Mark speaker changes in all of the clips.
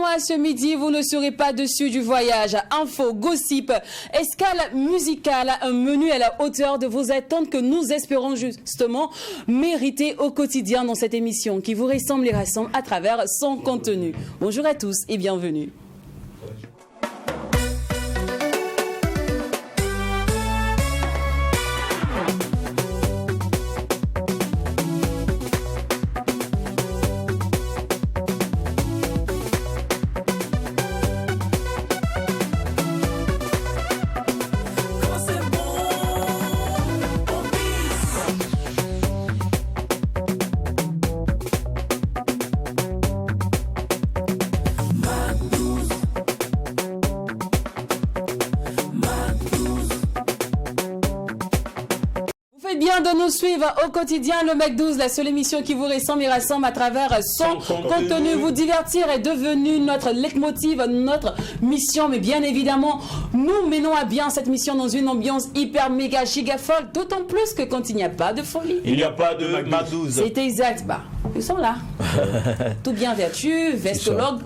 Speaker 1: moi ce midi, vous ne serez pas dessus du voyage. Info, gossip, escale musicale, un menu à la hauteur de vos attentes que nous espérons justement mériter au quotidien dans cette émission qui vous ressemble et rassemble à travers son contenu. Bonjour à tous et bienvenue. De nous suivre au quotidien, le Mac12, la seule émission qui vous ressemble et rassemble à travers son contenu. Vous divertir est devenu notre leitmotiv, notre mission. Mais bien évidemment, nous menons à bien cette mission dans une ambiance hyper méga giga folle, d'autant plus que quand il n'y a pas de folie.
Speaker 2: Il n'y a pas de Mac12.
Speaker 1: C'est exact. Bah, ils sont là. Tout bien vertu, vestologue.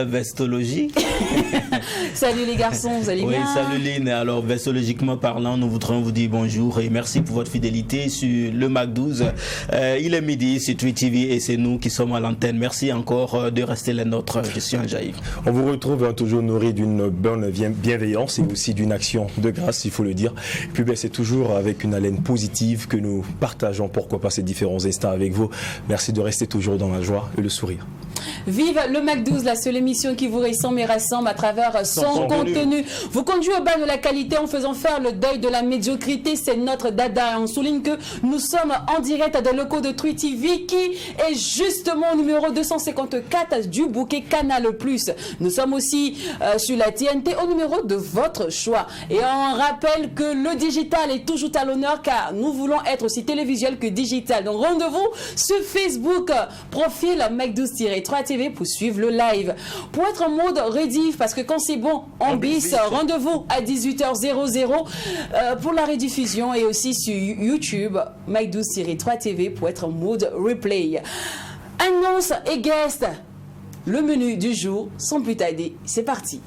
Speaker 3: Vestologie.
Speaker 1: Salut les garçons, vous allez bien?
Speaker 3: Oui, salut Lynn. Alors, vestologiquement parlant, nous voudrions vous dire bonjour et merci pour votre fidélité sur le Mac12. Il est midi sur Tweet TV et c'est nous qui sommes à l'antenne. Merci encore de rester les nôtres. Je suis Anjaïf.
Speaker 2: On vous retrouve toujours nourri d'une bonne bienveillance et aussi d'une action de grâce, il faut le dire. Et puis c'est toujours avec une haleine positive que nous partageons, pourquoi pas, ces différents instants avec vous. Merci de rester toujours dans la joie et le sourire.
Speaker 1: Vive le Mac12, la seule émission qui vous ressemble et rassemble à travers son contenu. Vous conduit au bas de la qualité en faisant faire le deuil de la médiocrité, c'est notre dada. On souligne que nous sommes en direct des locaux de Tweet TV qui est justement au numéro 254 du bouquet Canal+. Nous sommes aussi sur la TNT au numéro de votre choix. Et on rappelle que le digital est toujours à l'honneur car nous voulons être aussi télévisuel que digital. Donc rendez-vous sur Facebook, profil Mac12-3 TV pour suivre le live. Pour être en mode rediff, parce que quand c'est bon, on bis, rendez-vous à 18h00 pour la rediffusion et aussi sur YouTube, Mac12-3 TV pour être en mode replay. Annonce et guest, le menu du jour, sans plus tarder, c'est parti.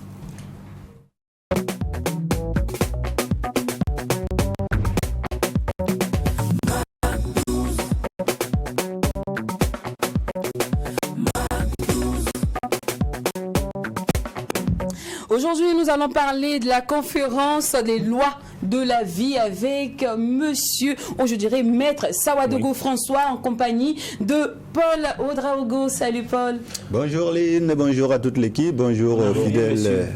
Speaker 1: Aujourd'hui, nous allons parler de la conférence des lois de la vie avec monsieur, ou je dirais maître Sawadogo François en compagnie de Paul Ouedraogo. Salut Paul.
Speaker 4: Bonjour Lynn, bonjour à toute l'équipe, bonjour aux fidèles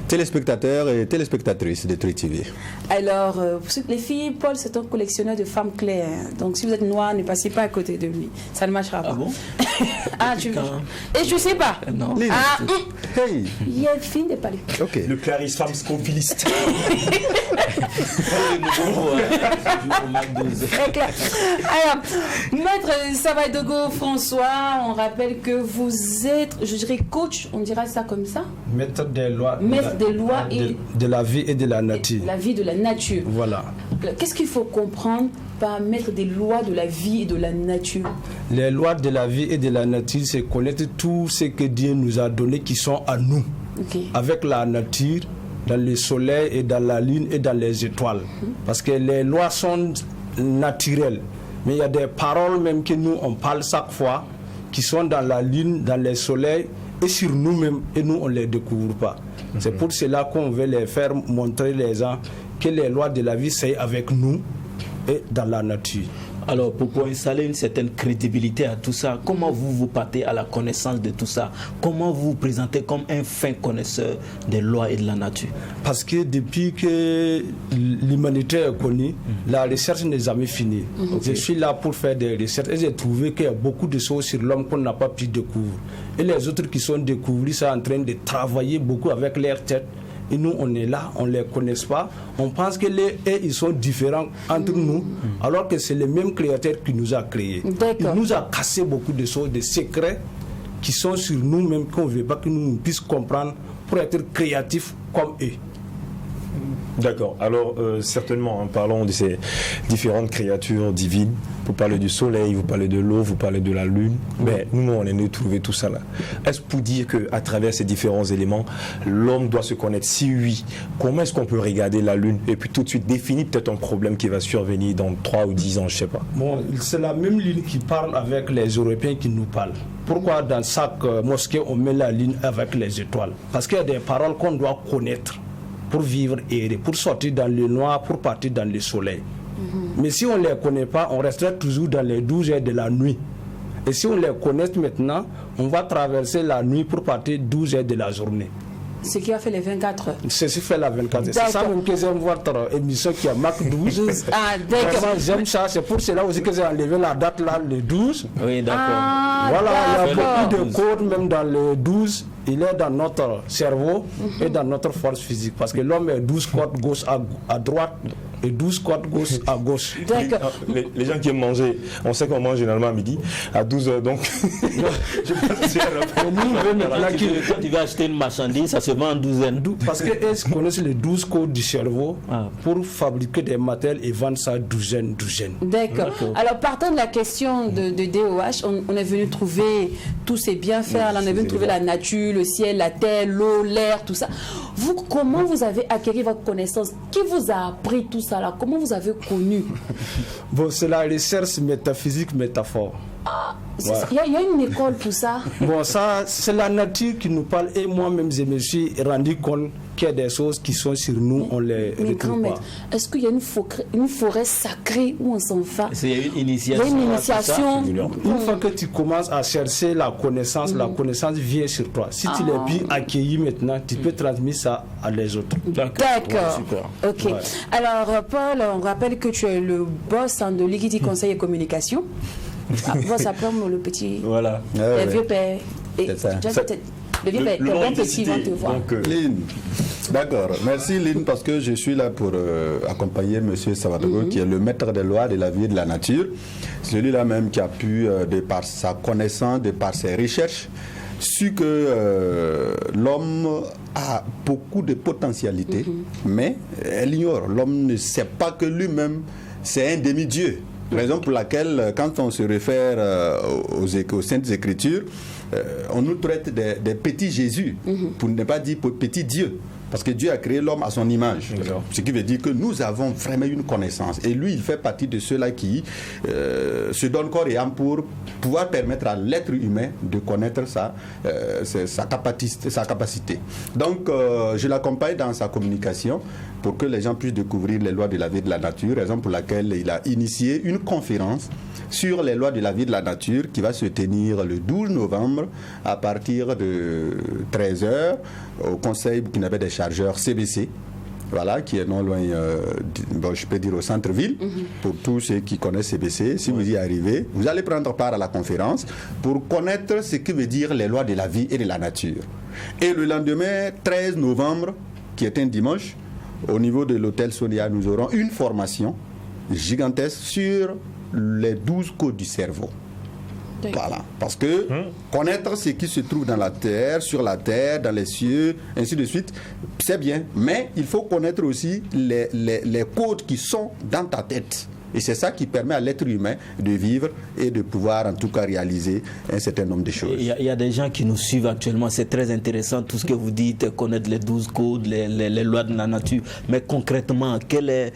Speaker 4: téléspectateurs et téléspectatrices de Tweet TV.
Speaker 1: Alors, les filles, Paul, c'est un collectionneur de femmes claires. Donc, si vous êtes noir, ne passez pas à côté de lui. Ça ne marchera pas.
Speaker 3: Ah bon?
Speaker 1: Ah, tu veux? Et je sais pas.
Speaker 3: Non.
Speaker 4: Lynn,
Speaker 1: Ah,
Speaker 4: hey.
Speaker 1: il y a une fille de parler.
Speaker 4: Ok.
Speaker 2: Le clarisse femme scopiliste.
Speaker 1: Très clair. Alors, maître Sawadogo François, on rappelle que vous êtes, je dirais, coach, on dira ça comme ça.
Speaker 5: Maître des lois.
Speaker 1: Maître des lois et
Speaker 5: de la vie et de la nature.
Speaker 1: La vie de la nature.
Speaker 5: Voilà.
Speaker 1: Qu'est-ce qu'il faut comprendre par maître des lois de la vie et de la nature?
Speaker 5: Les lois de la vie et de la nature, c'est connaître tout ce que Dieu nous a donné qui sont à nous.
Speaker 1: Okay.
Speaker 5: Avec la nature, dans le soleil et dans la lune et dans les étoiles. Parce que les lois sont naturelles. Mais il y a des paroles même que nous, on parle chaque fois, qui sont dans la lune, dans le soleil et sur nous-mêmes, et nous, on ne les découvre pas. C'est pour cela qu'on veut les faire montrer les gens que les lois de la vie, c'est avec nous et dans la nature.
Speaker 3: Alors, pour installer une certaine crédibilité à tout ça, comment vous partez à la connaissance de tout ça? Comment vous vous présentez comme un fin connaisseur des lois et de la nature?
Speaker 5: Parce que depuis que l'humanité est connue, la recherche n'est jamais finie. Je suis là pour faire des recherches et j'ai trouvé qu'il y a beaucoup de choses sur l'homme qu'on n'a pas pu découvrir. Et les autres qui sont découverts sont en train de travailler beaucoup avec leur tête. Et nous, on est là, on ne les connaît pas. On pense que ils sont différents entre nous, alors que c'est le même créateur qui nous a créés. Il nous a cassé beaucoup de choses, des secrets qui sont sur nous-mêmes, qu'on ne veut pas que nous puissions comprendre pour être créatifs comme eux.
Speaker 2: D'accord. Alors, certainement, en parlant de ces différentes créatures divines, vous parlez du soleil, vous parlez de l'eau, vous parlez de la lune, mais nous, on est venu trouver tout ça là. Est-ce pour dire qu'à travers ces différents éléments, l'homme doit se connaître? Si oui, comment est-ce qu'on peut regarder la lune et puis tout de suite définir peut-être un problème qui va survenir dans 3 ou 10 ans, je ne sais pas?
Speaker 5: Bon, c'est la même ligne qui parle avec les Européens qui nous parlent. Pourquoi dans chaque mosquée, on met la ligne avec les étoiles? Parce qu'il y a des paroles qu'on doit connaître pour vivre et pour sortir dans le noir, pour partir dans le soleil. Mais si on ne les connaît pas, on restera toujours dans les 12 heures de la nuit. Et si on les connaît maintenant, on va traverser la nuit pour partir 12 heures de la journée.
Speaker 1: Ce qui a fait les 24 heures.
Speaker 5: C'est ce qui fait la 24 heures. C'est ça même que j'aime votre émission qui a marqué 12.
Speaker 1: Ah, d'accord.
Speaker 5: J'aime ça. C'est pour cela aussi que j'ai enlevé la date là, le 12.
Speaker 3: Oui, d'accord.
Speaker 5: Voilà, il y a beaucoup de codes même dans le 12. Il est dans notre cerveau et dans notre force physique. Parce que l'homme est 12 côtes gauche à droite et 12 côtes gauche à gauche.
Speaker 1: D'accord.
Speaker 2: Les gens qui aiment manger, on sait qu'on mange généralement à midi, à 12 heures, donc je pense
Speaker 3: Quand tu vas acheter une marchandise, ça se vend en douzaine.
Speaker 5: Parce qu'ils connaissent les 12 codes du cerveau pour fabriquer des matériels et vendre ça douzaine.
Speaker 1: D'accord. Alors, partant de la question de DOH, on est venu trouver tous ces bienfaits, on est venu trouver la nature, le ciel, la terre, l'eau, l'air, tout ça. Vous, comment vous avez acquis votre connaissance? Qui vous a appris tout ça là? Comment vous avez connu?
Speaker 5: Bon, c'est la recherche métaphysique, métaphore.
Speaker 1: Il y a une école pour ça.
Speaker 5: Bon, ça, c'est la nature qui nous parle. Et moi-même, je me suis rendu compte qu'il y a des choses qui sont sur nous, on les retrouve pas.
Speaker 1: Est-ce qu'il y a une forêt sacrée où on s'en va?
Speaker 3: C'est une initiation.
Speaker 1: Il y a une initiation.
Speaker 5: Une fois que tu commences à chercher la connaissance vient sur toi. Si tu l'as pu accueillir maintenant, tu peux transmettre ça à les autres.
Speaker 1: D'accord.
Speaker 5: Ouais,
Speaker 1: ok. Ouais. Alors, Paul, on rappelle que tu es le boss de Liquidity Conseil et Communication. Ça prend le petit.
Speaker 2: Voilà.
Speaker 1: Le vieux père.
Speaker 4: C'est ça.
Speaker 1: Le vieux père, bon petit, vont te voir.
Speaker 4: Lynn, d'accord. Merci Lynn, parce que je suis là pour accompagner M. Savadogo, qui est le maître des lois de la vie et de la nature. Celui-là même qui a pu, de par sa connaissance, de par ses recherches, su que l'homme a beaucoup de potentialités, mais elle ignore. L'homme ne sait pas que lui-même, c'est un demi-dieu. Raison pour laquelle, quand on se réfère aux Saintes Écritures, on nous traite des petits Jésus, pour ne pas dire petits dieux. Parce que Dieu a créé l'homme à son image. Ce qui veut dire que nous avons vraiment une connaissance. Et lui, il fait partie de ceux-là qui se donnent corps et âme pour pouvoir permettre à l'être humain de connaître sa capacité. Donc, je l'accompagne dans sa communication pour que les gens puissent découvrir les lois de la vie et de la nature, raison pour laquelle il a initié une conférence sur les lois de la vie et de la nature qui va se tenir le 12 novembre à partir de 13h au Conseil burkinabé des chargeurs CBC. Voilà, qui est non loin, je peux dire au centre-ville, pour tous ceux qui connaissent CBC. Si vous y arrivez, vous allez prendre part à la conférence pour connaître ce que veut dire les lois de la vie et de la nature. Et le lendemain, 13 novembre, qui est un dimanche, au niveau de l'hôtel Sonia, nous aurons une formation gigantesque sur les 12 codes du cerveau. Voilà, parce que connaître ce qui se trouve dans la terre, sur la terre, dans les cieux, ainsi de suite, c'est bien. Mais il faut connaître aussi les codes qui sont dans ta tête. Et c'est ça qui permet à l'être humain de vivre et de pouvoir en tout cas réaliser un certain nombre de choses.
Speaker 3: Il y a des gens qui nous suivent actuellement, c'est très intéressant tout ce que vous dites, connaître les 12 codes, les lois de la nature. Mais concrètement, quels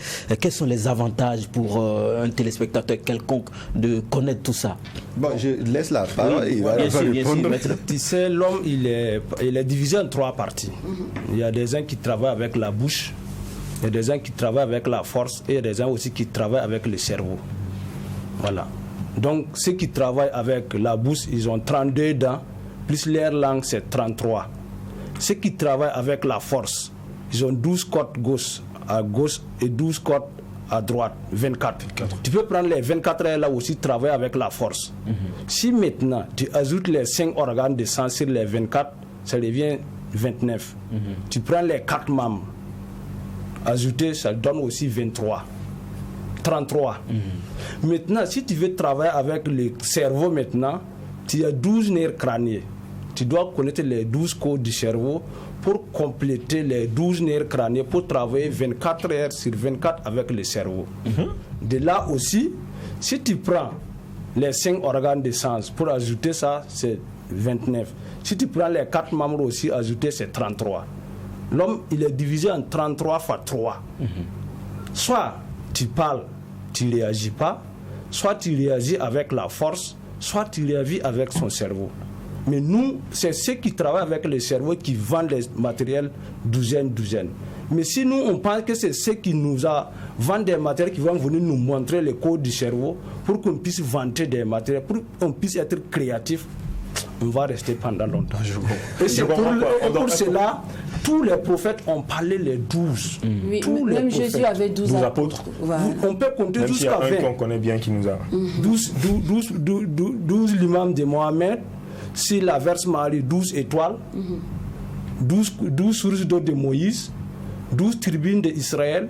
Speaker 3: sont les avantages pour un téléspectateur quelconque de connaître tout ça?
Speaker 4: Bon, je laisse la parole, il va répondre.
Speaker 5: Tu sais, l'homme, il est divisé en 3 parties. Il y a des gens qui travaillent avec la bouche, il y a des gens qui travaillent avec la force et il y a des gens aussi qui travaillent avec le cerveau. Voilà. Donc, ceux qui travaillent avec la bouche, ils ont 32 dents, plus leur langue, c'est 33. Ceux qui travaillent avec la force, ils ont 12 côtes à gauche et 12 côtes à droite, 24. Tu peux prendre les 24 heures là aussi, travailler avec la force. Si maintenant, tu ajoutes les 5 organes de sens sur les 24, ça devient 29. Tu prends les 4 membres, ajouter, ça donne aussi 23. 33. Maintenant, si tu veux travailler avec le cerveau maintenant, tu as 12 nerfs crâniens. Tu dois connaître les 12 codes du cerveau pour compléter les 12 nerfs crâniens, pour travailler 24 heures sur 24 avec le cerveau. De là aussi, si tu prends les 5 organes de sens, pour ajouter ça, c'est 29. Si tu prends les 4 membres aussi, ajouter, c'est 33. L'homme, il est divisé en 33 fois 3. Soit tu parles, tu ne réagis pas, soit tu réagis avec la force, soit tu réagis avec son cerveau. Mais nous, c'est ceux qui travaillent avec le cerveau qui vendent les matériels douzaine. Mais si nous, on pense que c'est ceux qui vendent des matériels qui vont venir nous montrer le code du cerveau pour qu'on puisse vanter des matériels, pour qu'on puisse être créatif, on va rester pendant longtemps. Et c'est pour cela, tous les prophètes ont parlé les 12.
Speaker 1: Oui, même Jésus avait 12 apôtres. Voilà.
Speaker 5: On peut compter
Speaker 2: même
Speaker 5: jusqu'à 20.
Speaker 2: Qu'on connaît bien qui nous a...
Speaker 5: 12 l'imam de Mohamed, si la Vierge Marie, 12 étoiles, 12 sources d'eau de Moïse, 12 tribunes d'Israël.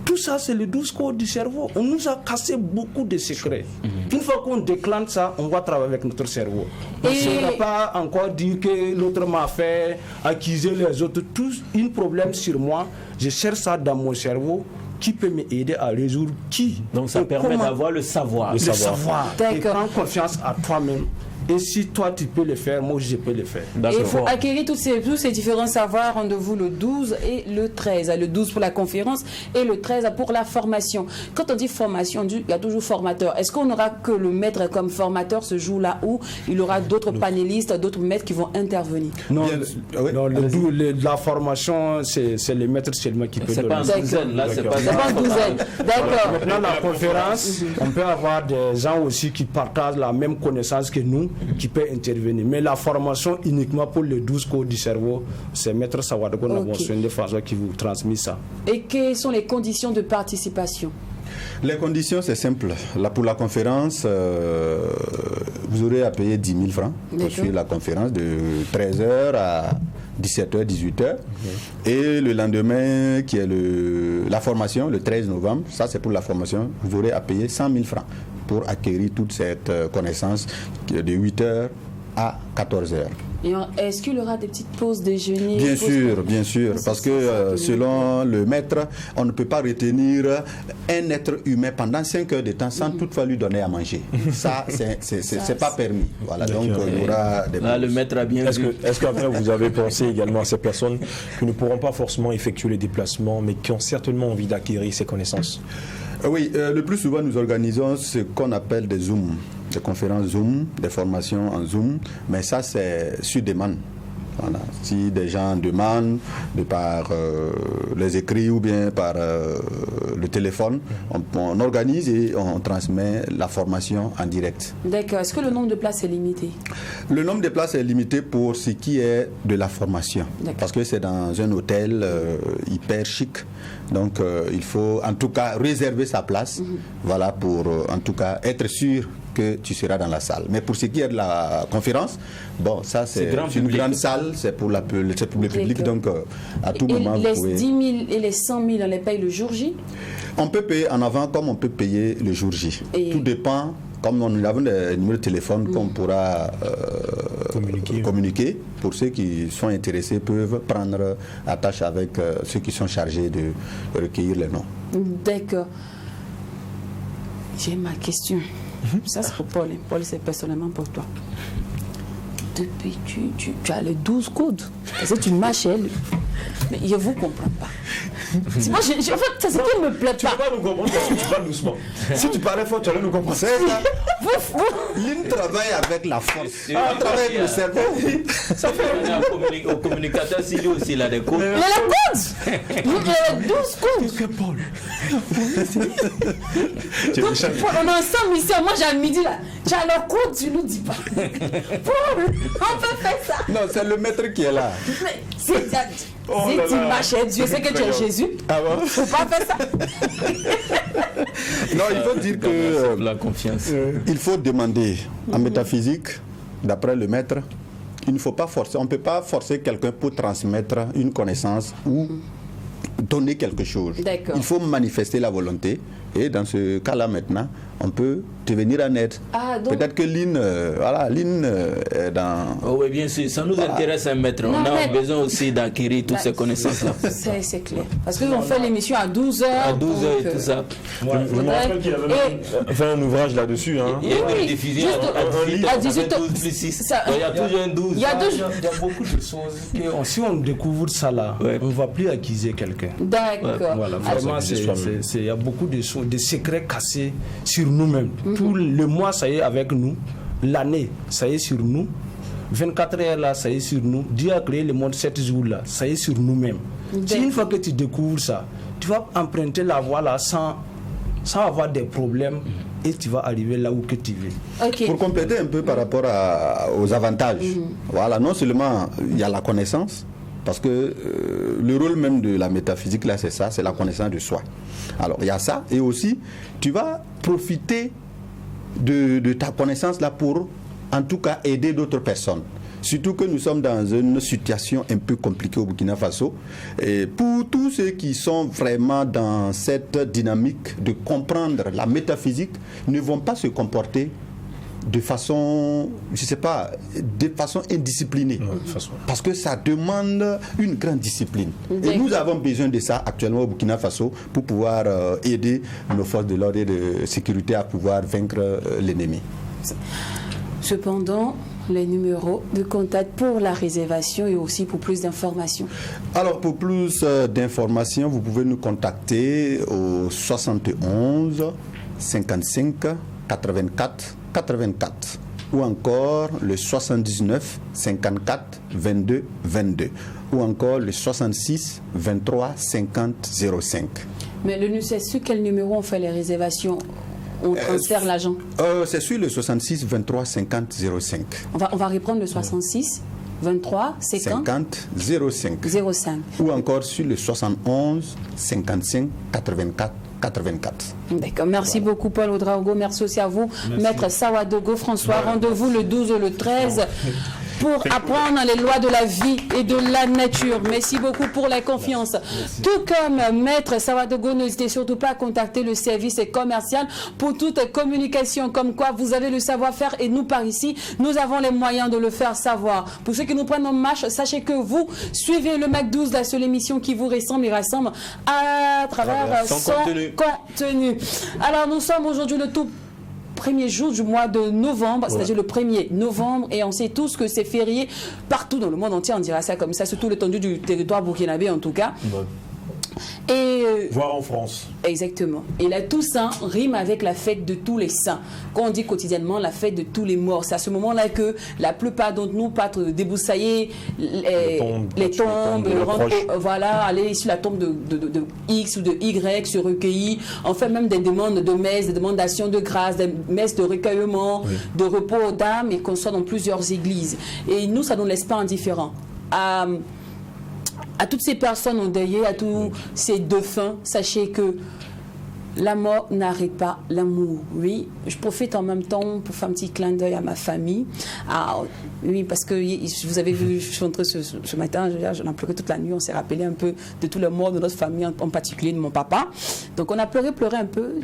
Speaker 5: Tout ça, c'est les 12 codes du cerveau. On nous a cassé beaucoup de secrets. Une fois qu'on déclenche ça, on va travailler avec notre cerveau. On ne va pas encore dire que l'autre m'a fait accuser les autres. Tout un problème sur moi, je cherche ça dans mon cerveau. Qui peut m'aider à résoudre qui?
Speaker 3: Donc ça permet d'avoir le savoir.
Speaker 5: Le savoir. Et prendre confiance à toi-même. Et si toi tu peux le faire, moi je peux le faire.
Speaker 1: Et il faut acquérir tous ces différents savoirs. Rendez-vous le 12 et le 13. Le 12 pour la conférence et le 13 pour la formation. Quand on dit formation, il y a toujours formateur. Est-ce qu'on n'aura que le maître comme formateur ce jour-là où il y aura d'autres panélistes, d'autres maîtres qui vont intervenir?
Speaker 5: Non, la formation, c'est les maîtres seulement qui peuvent donner.
Speaker 3: C'est pas une douzaine, là, c'est pas
Speaker 1: une douzaine. D'accord.
Speaker 5: Maintenant, la conférence, on peut avoir des gens aussi qui partagent la même connaissance que nous, qui peut intervenir. Mais la formation uniquement pour les 12 codes du cerveau, c'est Maître Sawadogo de François qui vous transmet ça.
Speaker 1: Et quelles sont les conditions de participation?
Speaker 4: Les conditions, c'est simple. Là, pour la conférence, vous aurez à payer 10 000 francs pour suivre la conférence de 13h à 17h, 18h. Et le lendemain, qui est la formation, le 13 novembre, ça c'est pour la formation, vous aurez à payer 100 000 francs pour acquérir toute cette connaissance de 8h à 14h.
Speaker 1: Et est-ce qu'il y aura des petites pauses déjeuner?
Speaker 4: Bien sûr, parce que selon le maître, on ne peut pas retenir un être humain pendant 5 heures de temps sans toutefois lui donner à manger. Ça, c'est pas permis. Voilà, donc il y aura des pauses.
Speaker 3: Là, le maître a bien vu.
Speaker 2: Est-ce qu'après vous avez pensé également à ces personnes qui ne pourront pas forcément effectuer les déplacements, mais qui ont certainement envie d'acquérir ces connaissances?
Speaker 4: Oui, le plus souvent nous organisons ce qu'on appelle des Zooms, des conférences Zoom, des formations en Zoom, mais ça c'est sur demande. Voilà. Si des gens demandent de par les écrits ou bien par le téléphone, on organise et on transmet la formation en direct.
Speaker 1: D'accord. Est-ce que le nombre de places est limité?
Speaker 4: Le nombre de places est limité pour ce qui est de la formation. Parce que c'est dans un hôtel hyper chic. Donc il faut en tout cas réserver sa place, voilà, pour en tout cas être sûr que tu seras dans la salle. Mais pour ce qui est de la conférence, bon, ça c'est une grande salle, c'est pour le public, donc à tout moment
Speaker 1: les
Speaker 4: vous pouvez...
Speaker 1: 10 000 et les 100 000, on les paye le jour J?
Speaker 4: On peut payer en avant comme on peut payer le jour J. Tout dépend, comme nous avons des numéros de téléphone qu'on pourra communiquer. Pour ceux qui sont intéressés peuvent prendre attache avec ceux qui sont chargés de recueillir les noms.
Speaker 1: D'accord. J'ai ma question. Ça c'est pour Paul. Paul, c'est personnellement pour toi. Depuis tu as les 12 codes. Parce que tu marches, mais je ne vous comprends pas. Moi, en fait, c'est ce qui ne me plaît pas.
Speaker 2: Tu ne peux pas nous comprendre parce que tu parles doucement. Si tu parlais fort, tu allais nous comprendre.
Speaker 4: C'est ça. L'une travaille avec la force. On travaille avec le cerveau.
Speaker 3: Ça fait au communicateur, s'il y a aussi là des codes.
Speaker 1: Il y a la code. Il y a 12 codes.
Speaker 2: Qu'est-ce que Paul?
Speaker 1: Paul, on est ensemble ici. Moi, j'ai un midi là. Tu as le code, tu nous dis pas. Paul, on peut faire ça.
Speaker 4: Non, c'est le maître qui est là.
Speaker 1: Si tu marches, Dieu sait que tu es Jésus.
Speaker 4: Ah bon?
Speaker 1: Il ne faut pas faire ça.
Speaker 4: Non, il faut dire que
Speaker 3: la confiance.
Speaker 4: Il faut demander en métaphysique, d'après le maître, il ne faut pas forcer. On ne peut pas forcer quelqu'un pour transmettre une connaissance ou donner quelque chose.
Speaker 1: D'accord.
Speaker 4: Il faut manifester la volonté. Et dans ce cas-là, maintenant, on peut te venir en aide.
Speaker 1: Ah, donc...
Speaker 4: Peut-être que Lynn est dans...
Speaker 3: Oh oui, bien sûr, ça nous intéresse, maître. On a besoin aussi d'acquérir toutes ces connaissances-là.
Speaker 1: C'est clair. Parce qu'on fait l'émission à 12h.
Speaker 3: À 12h et tout ça.
Speaker 2: Je me rappelle qu'il avait fait un ouvrage là-dessus. Hein.
Speaker 3: Il y a une diffusion
Speaker 1: à 18h.
Speaker 3: Il y a toujours un 12.
Speaker 5: Il y a beaucoup de choses que si on découvre ça là, on ne va plus accuser quelqu'un.
Speaker 1: D'accord.
Speaker 5: Voilà, vraiment, il y a beaucoup de choses, des secrets cassés sur nous-mêmes. Tout le mois, ça y est avec nous. L'année, ça y est sur nous. 24 heures là, ça y est sur nous. Dieu a créé le monde 7 jours là, ça y est sur nous-mêmes. Si une fois que tu découvres ça, tu vas emprunter la voie là sans avoir des problèmes et tu vas arriver là où que tu veux.
Speaker 1: Okay.
Speaker 4: Pour compléter un peu par rapport aux avantages, voilà, non seulement il y a la connaissance, parce que le rôle même de la métaphysique là, c'est ça, c'est la connaissance de soi. Alors il y a ça, et aussi tu vas profiter de ta connaissance là pour en tout cas aider d'autres personnes. Surtout que nous sommes dans une situation un peu compliquée au Burkina Faso. Et pour tous ceux qui sont vraiment dans cette dynamique de comprendre la métaphysique, ne vont pas se comporter de façon, je sais pas, de façon indisciplinée. Parce que ça demande une grande discipline. Et nous avons besoin de ça actuellement au Burkina Faso pour pouvoir aider nos forces de l'ordre et de sécurité à pouvoir vaincre l'ennemi.
Speaker 1: Cependant, les numéros de contact pour la réservation et aussi pour plus d'informations.
Speaker 4: Alors, pour plus d'informations, vous pouvez nous contacter au 71 55 84 84 ou encore le 79 54 22 22 ou encore le 66 23 50 05.
Speaker 1: Mais c'est sur quel numéro on fait les réservations? On transfère l'agent?
Speaker 4: C'est sur le 66 23 50 05.
Speaker 1: On va reprendre le 66 23 50
Speaker 4: 05.
Speaker 1: 05.
Speaker 4: Ou encore sur le 71 55 84 84.
Speaker 1: D'accord. Merci beaucoup Paul Ouedraogo. Merci aussi à vous, Maître Sawadogo François. Rendez-vous le 12 et le 13 pour apprendre les lois de la vie et de la nature. Merci beaucoup pour la confiance. Tout comme Maître Sawadogo, n'hésitez surtout pas à contacter le service commercial pour toute communication, comme quoi vous avez le savoir-faire et nous par ici, nous avons les moyens de le faire savoir. Pour ceux qui nous prennent en marche, sachez que vous suivez le Mac 12, la seule émission qui vous ressemble et rassemble à travers son contenu. Alors nous sommes aujourd'hui le tout premier jour du mois de novembre, c'est-à-dire le 1er novembre, et on sait tous que c'est férié partout dans le monde entier, on dira ça comme ça, surtout l'étendue du territoire burkinabé en tout cas. Et
Speaker 2: voire en France.
Speaker 1: Exactement. Et la Toussaint rime avec la fête de tous les saints. Quand on dit quotidiennement la fête de tous les morts, c'est à ce moment-là que la plupart d'entre nous partent débroussailler les tombes, voilà, aller sur la tombe de X ou de Y, se recueillir. On fait même des demandes de messe, des demandes d'action de grâce, des messes de recueillement, de repos aux dames, et qu'on soit dans plusieurs églises. Et nous, ça ne nous laisse pas indifférents. À toutes ces personnes endeuillées, à tous ces défunts, sachez que la mort n'arrête pas l'amour. Oui, je profite en même temps pour faire un petit clin d'œil à ma famille. Oui, parce que vous avez vu, je suis entrée ce matin, j'en ai pleuré toute la nuit, on s'est rappelé un peu de tous les morts de notre famille, en particulier de mon papa. Donc on a pleuré un peu.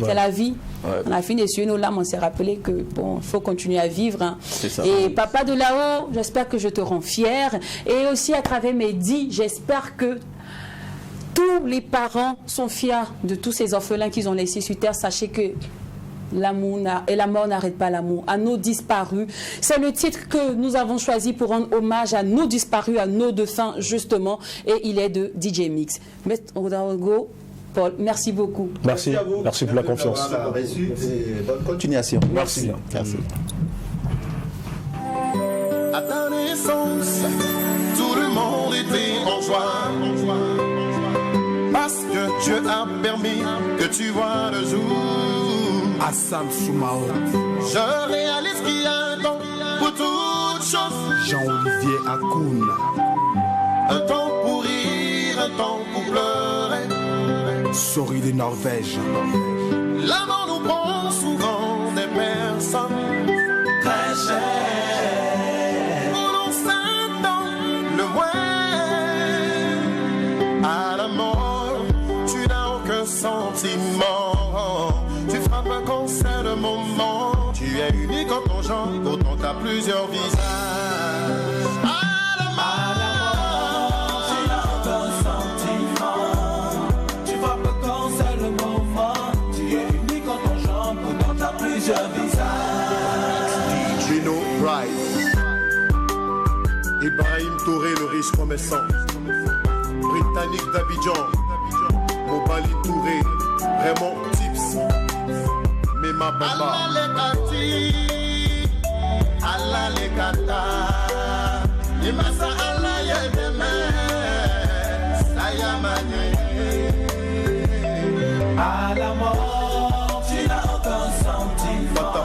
Speaker 1: C'est la vie. On a fini d'essuyer nos larmes, on s'est rappelé que bon, il faut continuer à vivre. Hein.
Speaker 4: Ça,
Speaker 1: et papa de là-haut, j'espère que je te rends fier. Et aussi à travers mes dits, j'espère que tous les parents sont fiers de tous ces orphelins qu'ils ont laissés sur terre. Sachez que l'amour et la mort n'arrête pas l'amour. À nos disparus. C'est le titre que nous avons choisi pour rendre hommage à nos disparus, à nos défunts, justement. Et il est de DJ Mix. Maître Ouedraogo, Paul, merci beaucoup.
Speaker 2: Merci pour la confiance.
Speaker 4: Bonne continuation.
Speaker 2: Merci.
Speaker 6: À ta naissance, tout le monde était en joie. Parce que Dieu a permis que tu vois le jour.
Speaker 7: Assam Soumao,
Speaker 6: Je réalise qu'il y a un temps pour toutes choses.
Speaker 7: Jean-Olivier Akoun,
Speaker 6: Un temps pour rire, un temps pour pleurer.
Speaker 7: Sori de Norvège,
Speaker 6: La mort nous prend souvent des personnes très chères. On s'attend le moins à la mort. sentiments. Tu frappes quand c'est le moment. Tu es unique en ton genre, pourtant t'as plusieurs visages.
Speaker 7: Gino Bright,
Speaker 6: Ibrahim Touré, le riche commerçant, Britannique d'Abidjan, Mobali Touré, Raymond Tips, Mema Baba. Allah le kata, Imasa Allah yedeme, Sayamane.
Speaker 8: À la mort, tu n'as aucun sentiment.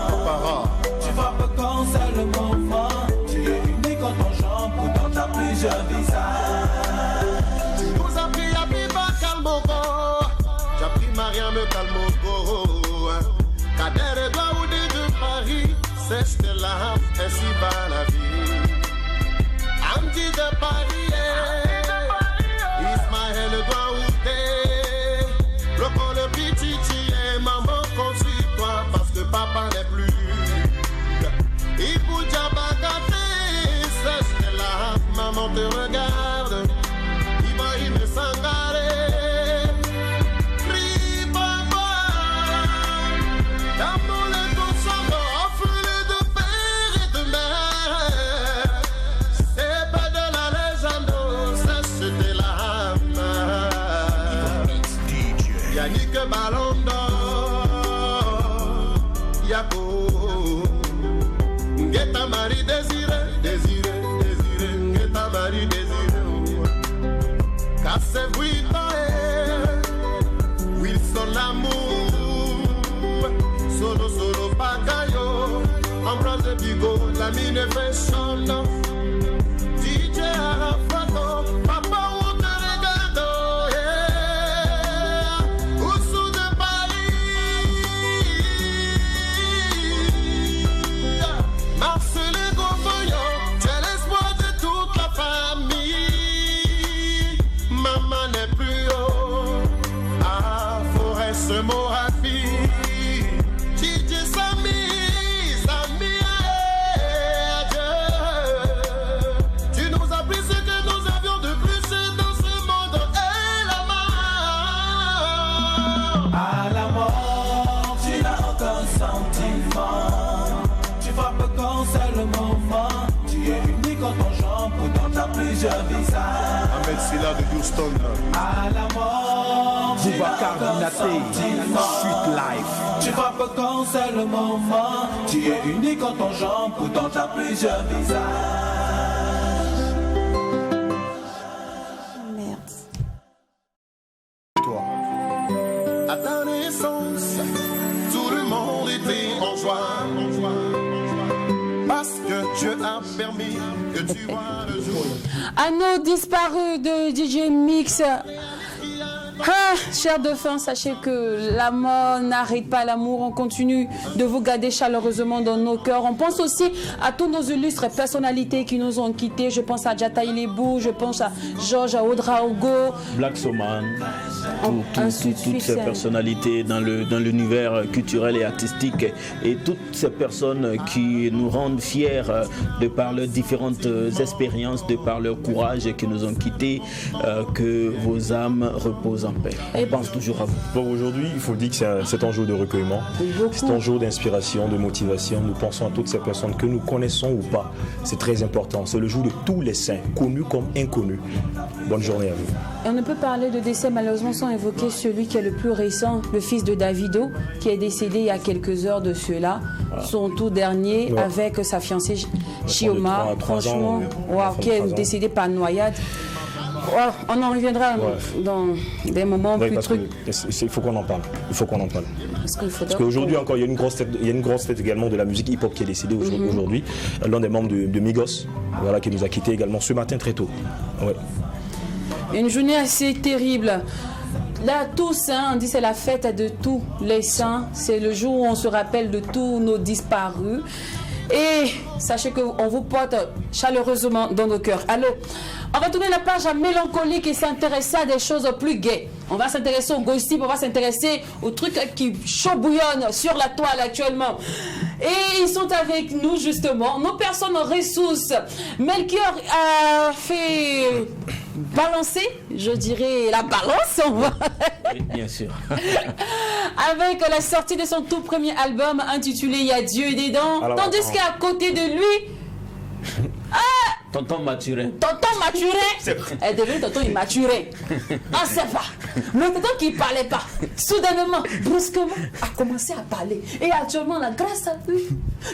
Speaker 8: Tu frappes quand c'est le moment. Tu es unique en ton genre, pourtant t'as plusieurs visages.
Speaker 6: Tu nous as pris à Biba Kalmogo, j'ai pris Mariam Kalmogo. Kader et Daoudi de Paris, sèche tes larmes, ainsi va la vie. Andy de Paris, Ismaël Daoudi. Reprends le petit et maman construit toi parce que papa n'est plus. Ibouja Bagate, sèche tes larmes, maman te regarde. Ibrahim Sangare, crie papa. D'amour les consommateurs, offre-les de père et de mère. C'est pas de la légende, sèche tes larmes. Yannick Ballon d'Or, Yako, Ngeta Marie Désiré, Désiré, Désiré, Ngeta Marie Désiré, Kassé Vuitae, Wilson Lamour, Solo Solo Pakayo, Ambroise Bigot, la mine fashion, DJ Arafato, Papa on te regarde, Oussou de Paris, Marcelin Govoyo, c'est l'espoir de toute la famille. Maman n'est plus haut, ah, Forest Morafi, DJ Sami, Sami, adieu. Tu nous as pris ce que nous avions de plus dans ce monde et la mort.
Speaker 8: À la mort, tu n'as aucun sentiment. Tu frappes quand c'est le moment. Tu es unique en ton genre, pourtant t'as plusieurs visages.
Speaker 6: Ahmed Silla de Houston.
Speaker 8: À la mort, tu n'as
Speaker 7: Boubacar
Speaker 8: aucun
Speaker 7: Dinaté,
Speaker 8: sentiment.
Speaker 7: Sweet Life.
Speaker 8: Tu frappes quand c'est le moment. Tu es unique en ton genre, pourtant t'as plusieurs visages.
Speaker 1: Merde.
Speaker 7: Toi.
Speaker 6: À ta naissance, tout le monde était en joie. Parce que Dieu a permis que tu vois le jour.
Speaker 1: Anneau disparu de DJ Mix. Ah, chers défunts, sachez que la mort n'arrête pas l'amour. On continue de vous garder chaleureusement dans nos cœurs. On pense aussi à tous nos illustres personnalités qui nous ont quittés. Je pense à Jata Ilebou, je pense à Georges Aodraogo,
Speaker 3: Black Soman,
Speaker 1: ainsi de
Speaker 3: toutes
Speaker 1: suite.
Speaker 3: ces personnalités dans l'univers culturel et artistique et toutes ces personnes qui nous rendent fiers de par leurs différentes expériences, de par leur courage et qui nous ont quittés, que vos âmes reposent en paix. On pense toujours à vous.
Speaker 2: Bon, aujourd'hui, il faut dire que c'est un jour de recueillement, c'est un jour d'inspiration, de motivation. Nous pensons à toutes ces personnes que nous connaissons ou pas. C'est très important. C'est le jour de tous les saints, connus comme inconnus. Bonne journée à vous.
Speaker 1: Et on ne peut parler de décès malheureusement sans évoquer celui qui est le plus récent, le fils de Davido, qui est décédé il y a quelques heures de cela. Son tout dernier avec sa fiancée Chioma. Franchement, qui est décédé par noyade. On en reviendra dans des moments plus trucs.
Speaker 2: Il faut qu'on en parle. Il faut qu'on en parle.
Speaker 1: Parce
Speaker 2: qu'aujourd'hui encore, il y a une grosse tête également de la musique hip-hop qui est décédée aujourd'hui. L'un des membres de Migos, voilà, qui nous a quittés également ce matin très tôt. Ouais.
Speaker 1: Une journée assez terrible. Là, tous, on dit c'est la fête de tous les saints. C'est le jour où on se rappelle de tous nos disparus. Et sachez qu'on vous porte chaleureusement dans nos cœurs. Allô, on va tourner la page à mélancolique et s'intéresser à des choses plus gaies. On va s'intéresser au gossip, on va s'intéresser aux trucs qui chaud bouillonnent sur la toile actuellement. Et ils sont avec nous justement, nos personnes ressources. Melchior a fait balancer, je dirais, la balance, on va.
Speaker 3: Oui, bien sûr.
Speaker 1: Avec la sortie de son tout premier album intitulé Il y a Dieu dedans.
Speaker 2: Alors,
Speaker 1: tandis qu'à côté de lui,
Speaker 3: Tonton Mathurin.
Speaker 1: tonton Mathurin est devenu tonton immaturé. On ne sait pas. Le tonton qui ne parlait pas, soudainement, brusquement, a commencé à parler. Et actuellement, là, grâce à lui,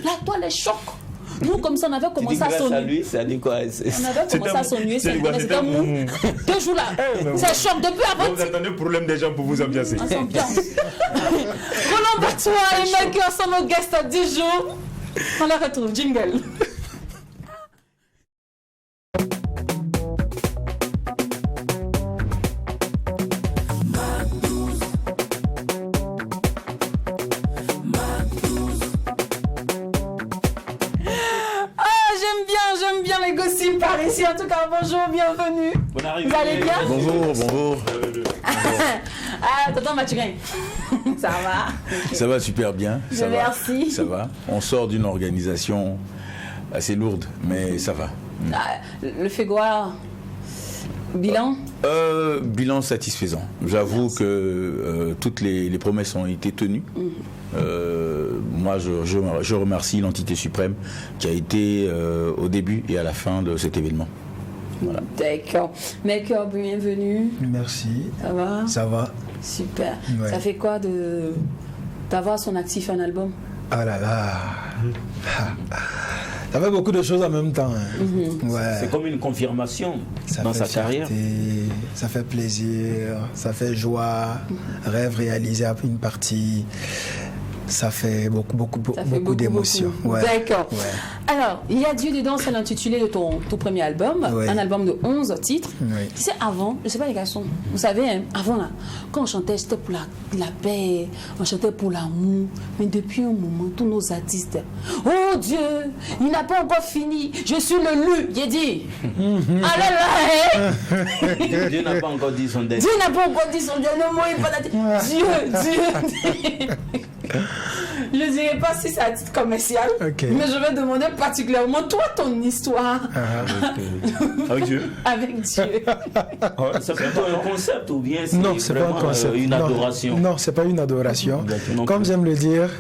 Speaker 1: la toile est choc. Nous, comme ça, on avait commencé à
Speaker 3: grâce à
Speaker 1: s'ennuyer.
Speaker 3: lui, ça dit quoi?
Speaker 1: On avait commencé à s'ennuyer. C'était un mou. 2 jours là. C'est choc depuis avant.
Speaker 2: Vous attendez le problème des gens pour vous ambiancer.
Speaker 1: On s'ambiance. Roland Batois et Melchior sont nos guests à 10 jours. On les retrouve. Jingle. J'aime bien les gossips par ici. En tout cas, bonjour, bienvenue.
Speaker 3: Bonne arrivée.
Speaker 1: Vous allez bien?
Speaker 7: Bonjour.
Speaker 1: Ah, tonton Mathurin. Ça va?
Speaker 7: Ça va super bien. Ça va.
Speaker 1: Merci.
Speaker 7: Ça va. On sort d'une organisation assez lourde, mais ça va.
Speaker 1: Ah, le Fégoire, bilan?
Speaker 7: Bilan satisfaisant. J'avoue que toutes les promesses ont été tenues. Moi, je remercie l'entité suprême qui a été au début et à la fin de cet événement. Voilà.
Speaker 1: D'accord. Melchior, bienvenue.
Speaker 9: Merci.
Speaker 1: Ça va?
Speaker 9: Ça va.
Speaker 1: Super.
Speaker 9: Ouais.
Speaker 1: Ça fait quoi d'avoir à son actif un album?
Speaker 9: Ah là là. Ça fait beaucoup de choses en même temps. Hein. Ouais.
Speaker 3: C'est comme une confirmation
Speaker 9: Ça
Speaker 3: dans
Speaker 9: fait
Speaker 3: sa
Speaker 9: fierté,
Speaker 3: carrière.
Speaker 9: ça fait plaisir, ça fait joie, rêve réalisé à une partie. Ça fait beaucoup d'émotions. Ouais.
Speaker 1: D'accord.
Speaker 9: Ouais.
Speaker 1: Alors, Il y a Dieu dedans, c'est l'intitulé de ton tout premier album,
Speaker 9: Ouais.
Speaker 1: un album de 11 titres.
Speaker 9: Oui.
Speaker 1: Tu sais, avant, je sais pas les garçons, vous savez, hein, avant là, quand on chantait, c'était pour la paix, on chantait pour l'amour, mais depuis un moment, tous nos artistes, oh Dieu, il n'a pas encore fini, je suis le lu, j'ai dit. Ah là là, hein?
Speaker 3: Dieu n'a pas encore dit son dernier.
Speaker 1: Dieu n'a pas encore dit son dernier mot, il n'a pas dit Dieu. Je ne dirais pas si c'est à titre commercial,
Speaker 9: Ok.
Speaker 1: mais je vais demander particulièrement toi ton histoire
Speaker 2: Avec Dieu.
Speaker 1: avec Dieu.
Speaker 3: C'est plutôt un concept ou bien c'est
Speaker 9: Non, c'est pas un
Speaker 3: vraiment
Speaker 9: concept.
Speaker 3: une
Speaker 9: Non.
Speaker 3: adoration?
Speaker 9: Non, c'est pas une adoration.
Speaker 3: Non
Speaker 9: Comme
Speaker 3: plus.
Speaker 9: j'aime le dire,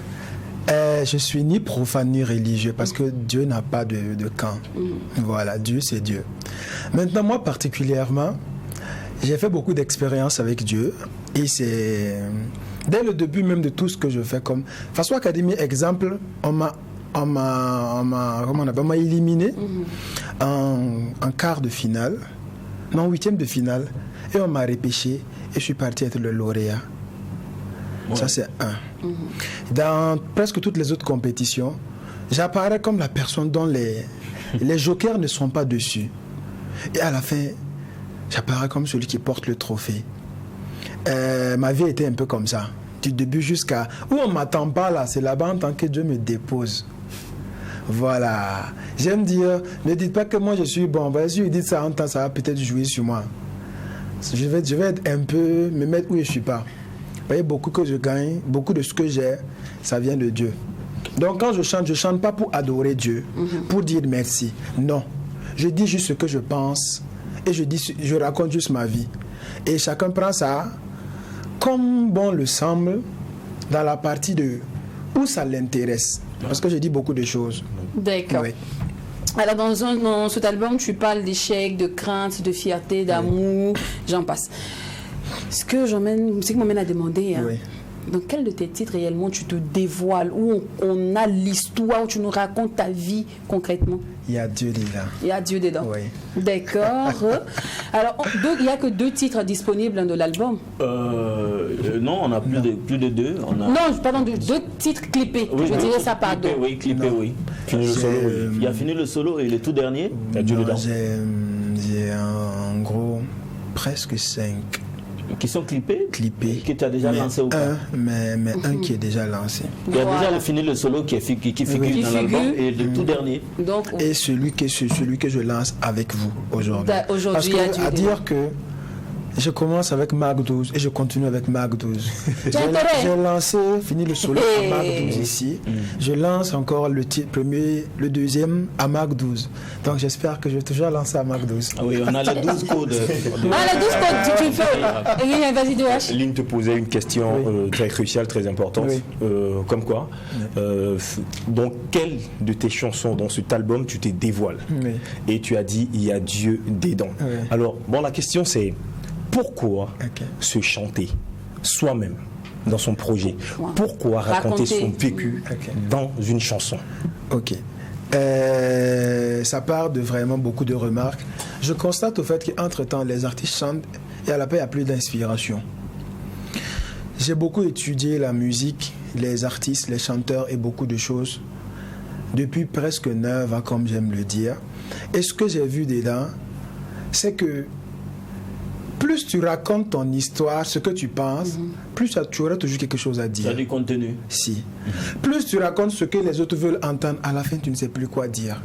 Speaker 9: je suis ni profane ni religieux parce que Dieu n'a pas de camp. Voilà, Dieu c'est Dieu. Maintenant, moi particulièrement, j'ai fait beaucoup d'expériences avec Dieu et c'est dès le début même de tout ce que je fais comme Faso Academy, exemple, on m'a éliminé en quart de finale, non, 8e de finale, et on m'a repêché et je suis parti être le lauréat.
Speaker 3: Ouais.
Speaker 9: Ça c'est un. Dans presque toutes les autres compétitions, j'apparais comme la personne dont les jokers ne sont pas dessus. Et à la fin, j'apparais comme celui qui porte le trophée. Ma vie était un peu comme ça. Du début jusqu'à où on ne m'attend pas là, c'est là-bas en tant que Dieu me dépose. Voilà. J'aime dire, ne dites pas que moi je suis bon. Si vous dites ça en temps, ça va peut-être jouer sur moi. Je vais être un peu, me mettre où je ne suis pas. Vous voyez, beaucoup que je gagne, beaucoup de ce que j'ai, ça vient de Dieu. Donc quand je chante pas pour adorer Dieu, pour dire merci. Non. Je dis juste ce que je pense et je raconte juste ma vie. Et chacun prend ça comme bon le semble dans la partie de où ça l'intéresse. Parce que je dis beaucoup de choses.
Speaker 1: D'accord.
Speaker 9: Oui.
Speaker 1: Alors dans cet album, tu parles d'échecs, de crainte, de fierté, d'amour, j'en passe. Ce qui m'amène à demander, hein,
Speaker 9: Oui.
Speaker 1: dans quel de tes titres réellement tu te dévoiles, où on a l'histoire, où tu nous racontes ta vie concrètement?
Speaker 9: Il y a Dieu dedans.
Speaker 1: Il y a Dieu dedans.
Speaker 9: Oui.
Speaker 1: D'accord. Alors, il n'y a que 2 titres disponibles de l'album.
Speaker 3: Non, on a plus de 2. On a...
Speaker 1: Non, pardon, 2 titres clippés.
Speaker 3: Oui,
Speaker 1: je
Speaker 3: oui,
Speaker 1: dirais ça par
Speaker 3: clippé,
Speaker 1: 2.
Speaker 3: oui, clippé, oui. Fini le solo, oui. Il a fini le solo et le tout dernier, il y a Dieu
Speaker 9: Non,
Speaker 3: dedans.
Speaker 9: j'ai en gros presque 5.
Speaker 3: Qui sont clippés. Que tu as déjà lancé ou pas?
Speaker 9: Mais un qui est déjà lancé.
Speaker 3: Il y a déjà fini le solo qui figure dans l'album et le tout dernier.
Speaker 1: Donc,
Speaker 9: et celui que je lance avec vous aujourd'hui.
Speaker 1: Aujourd'hui,
Speaker 9: parce que, à dire que je commence avec Mark 12 et je continue avec Mark 12. J'ai lancé, fini le solo à Mark 12 ici. Je lance encore le premier, le deuxième à Mark 12. Donc j'espère que je vais toujours lancer à Mark 12.
Speaker 3: Ah oui, on a les 12 codes.
Speaker 1: Les 12 codes, tu fais. Vas-y, DH.
Speaker 2: Lynn te posait une question très cruciale, très importante. Comme quoi, dans quelle de tes chansons dans cet album tu t'es dévoilé? Et tu as dit, il y a Dieu dedans. Alors, bon, la question c'est, pourquoi se chanter soi-même dans son projet? Pourquoi raconter son vécu dans une chanson?
Speaker 9: Ça part de vraiment beaucoup de remarques. Je constate au fait qu'entre-temps, les artistes chantent et à la paix, il n'y a plus d'inspiration. J'ai beaucoup étudié la musique, les artistes, les chanteurs et beaucoup de choses depuis presque 9 ans, comme j'aime le dire. Et ce que j'ai vu dedans, c'est que plus tu racontes ton histoire, ce que tu penses, plus tu auras toujours quelque chose à dire.
Speaker 3: Ça a du contenu.
Speaker 9: Si. Plus tu racontes ce que les autres veulent entendre, à la fin, tu ne sais plus quoi dire.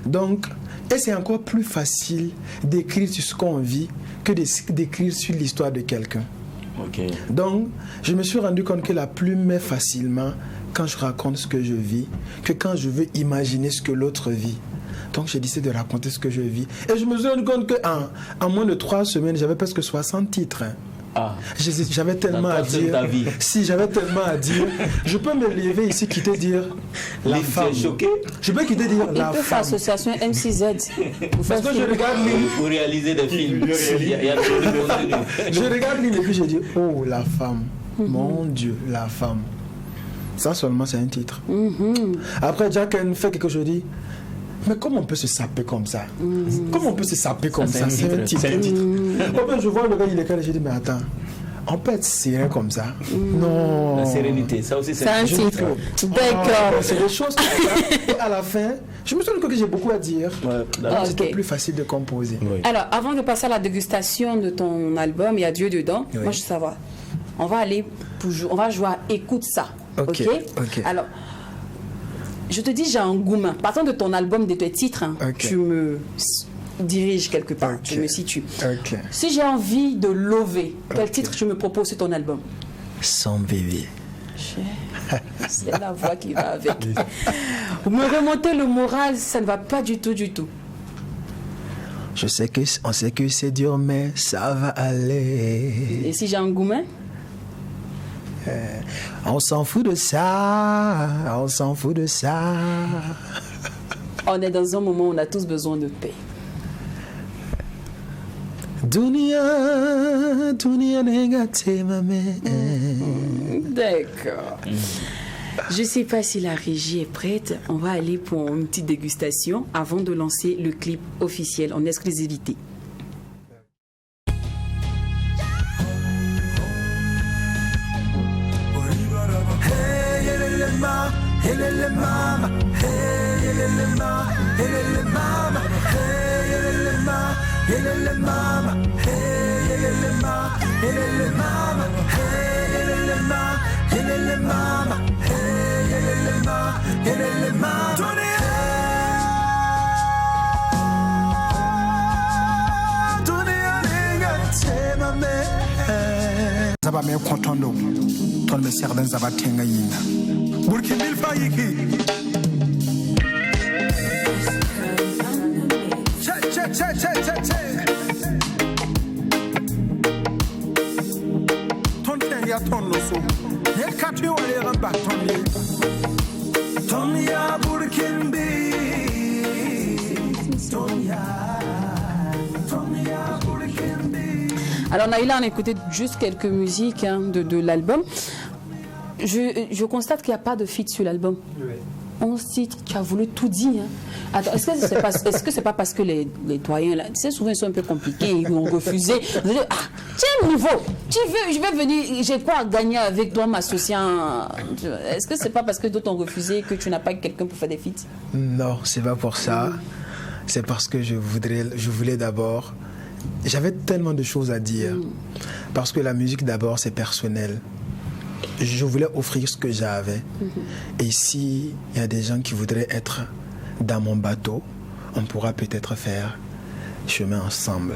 Speaker 9: Donc, et c'est encore plus facile d'écrire sur ce qu'on vit que d'écrire sur l'histoire de quelqu'un. Donc, je me suis rendu compte que la plume m'est facilement quand je raconte ce que je vis, que quand je veux imaginer ce que l'autre vit. Donc j'ai décidé de raconter ce que je vis. Et je me suis rendu compte qu'en moins de 3 semaines, j'avais presque 60 titres. J'avais tellement à dire. Si, j'avais tellement à dire. Je peux me lever ici, quitter dire la femme. Je peux quitter dire la femme. Il peut
Speaker 1: faire association MCZ.
Speaker 9: Parce que je regarde Lynn.
Speaker 3: Pour réaliser des films.
Speaker 9: Je regarde Lynn et puis je dis, oh, la femme. Mon Dieu, la femme. Ça seulement, c'est un titre. Après, Jack fait quelque chose, je dis, mais comment on peut se saper comme ça? Comment on peut se saper comme ça? C'est un titre. Je vois le gars, il est calé, je dis, mais attends, on peut être serein comme ça? Non.
Speaker 3: La sérénité, ça aussi, c'est
Speaker 1: un titre. D'accord.
Speaker 9: C'est des choses comme ça. Et à la fin, je me suis rendu compte que j'ai beaucoup à dire. C'était plus facile de composer.
Speaker 1: Alors, avant de passer à la dégustation de ton album, il y a Dieu dedans. Moi, je sais savoir. On va jouer à Écoute ça. Ok. Alors, je te dis, j'ai un goût. Partant de ton album, de tes titres, tu me diriges quelque part, tu me situes. Si j'ai envie de lover, quel titre tu me proposes sur ton album?
Speaker 9: Sans bébé.
Speaker 1: C'est la voix qui va avec. Vous me remontez le moral, ça ne va pas du tout.
Speaker 9: On sait que c'est dur, mais ça va aller.
Speaker 1: Et si j'ai un goût?
Speaker 9: On s'en fout de ça,
Speaker 1: On est dans un moment où on a tous besoin de paix.
Speaker 9: Dunia négate mamé.
Speaker 1: D'accord. Je ne sais pas si la régie est prête. On va aller pour une petite dégustation avant de lancer le clip officiel en exclusivité.
Speaker 8: Helele mama, helele mama, helele mama, helele mama, helele mama, helele mama, helele mama, helele mama, helele mama, helele mama, helele mama. Dunia ninga tema me.
Speaker 10: Zaba me kontondo, ton me serden zaba tenga yina. Burkina Faso. Ton ya ton no so. Ye kati wale ramba ton ya Burkina Faso.
Speaker 1: Alors Naïla, on a écouté juste quelques musiques de l'album. Je constate qu'il n'y a pas de feat sur l'album. 11 titres, tu as voulu tout dire. Attends, est-ce que c'est pas parce que les doyens, là, tu sais, souvent ils sont un peu compliqués, ils ont refusé. Tiens, nouveau, je vais venir, j'ai quoi à gagner avec toi m'associant. Est-ce que c'est pas parce que d'autres ont refusé que tu n'as pas quelqu'un pour faire des feats?
Speaker 9: Non, c'est pas pour ça. C'est parce que je voulais d'abord j'avais tellement de choses à dire. Parce que la musique, d'abord, c'est personnel. Je voulais offrir ce que j'avais. Et s'il y a des gens qui voudraient être dans mon bateau, on pourra peut-être faire chemin ensemble.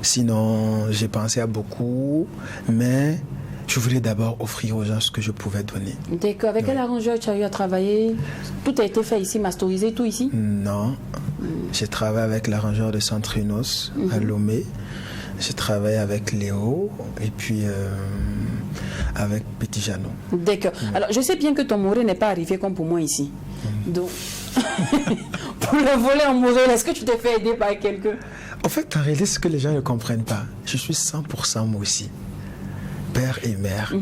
Speaker 9: Sinon, j'ai pensé à beaucoup, mais je voulais d'abord offrir aux gens ce que je pouvais donner.
Speaker 1: D'accord. Avec quel arrangeur tu as eu à travailler? Tout a été fait ici, masterisé, tout ici?
Speaker 9: Non. J'ai travaillé avec l'arrangeur de Centrinos à Lomé. J'ai travaillé avec Léo et puis avec Petit Jeannot.
Speaker 1: D'accord. Alors, je sais bien que ton moré n'est pas arrivé comme pour moi ici. Donc, pour le volet en moré, est-ce que tu t'es fait aider par quelqu'un?
Speaker 9: En fait, en réalité, ce que les gens ne comprennent pas, je suis 100% moi aussi. Père et mère.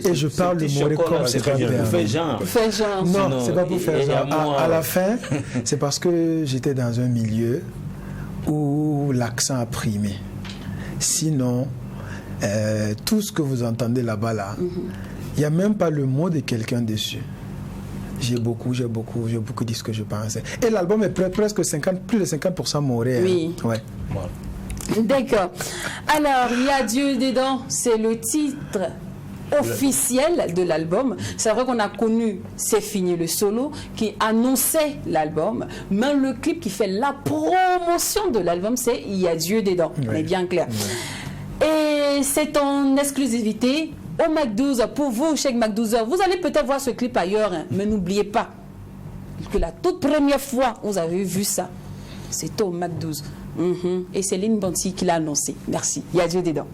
Speaker 9: Et je parle le moré comme c'est un père.
Speaker 3: Fais genre.
Speaker 1: Fais genre.
Speaker 9: Non, c'est pas pour faire genre. À la fin, c'est parce que j'étais dans un milieu où l'accent a primé. Sinon, tout ce que vous entendez là-bas, il n'y a même pas le mot de quelqu'un dessus. J'ai beaucoup dit ce que je pensais. Et l'album est presque plus de 50% moré.
Speaker 1: Oui.
Speaker 9: Hein. Ouais.
Speaker 1: D'accord. Alors, il y a Dieu dedans, c'est le titre officiel de l'album. C'est vrai qu'on a connu C'est fini le solo qui annonçait l'album, mais le clip qui fait la promotion de l'album, c'est Il y a Dieu dedans. On est bien clair. Et c'est en exclusivité au Mac 12 pour vous, chez Mac 12. Vous allez peut-être voir ce clip ailleurs, hein, mais n'oubliez pas que la toute première fois où vous avez vu ça, c'était au Mac 12. Et c'est Lynn Banti qui l'a annoncé. Merci. Il y a Dieu dedans.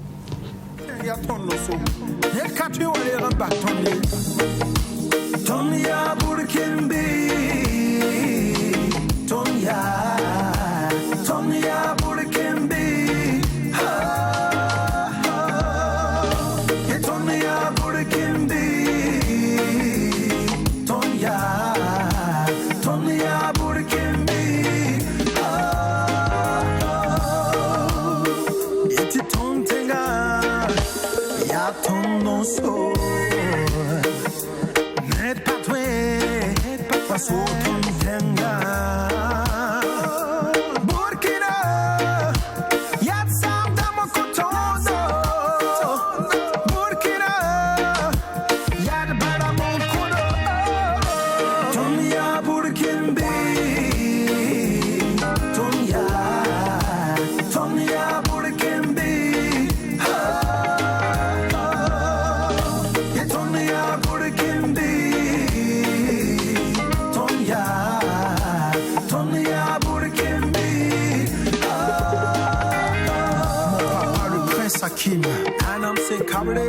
Speaker 10: Anam se kabde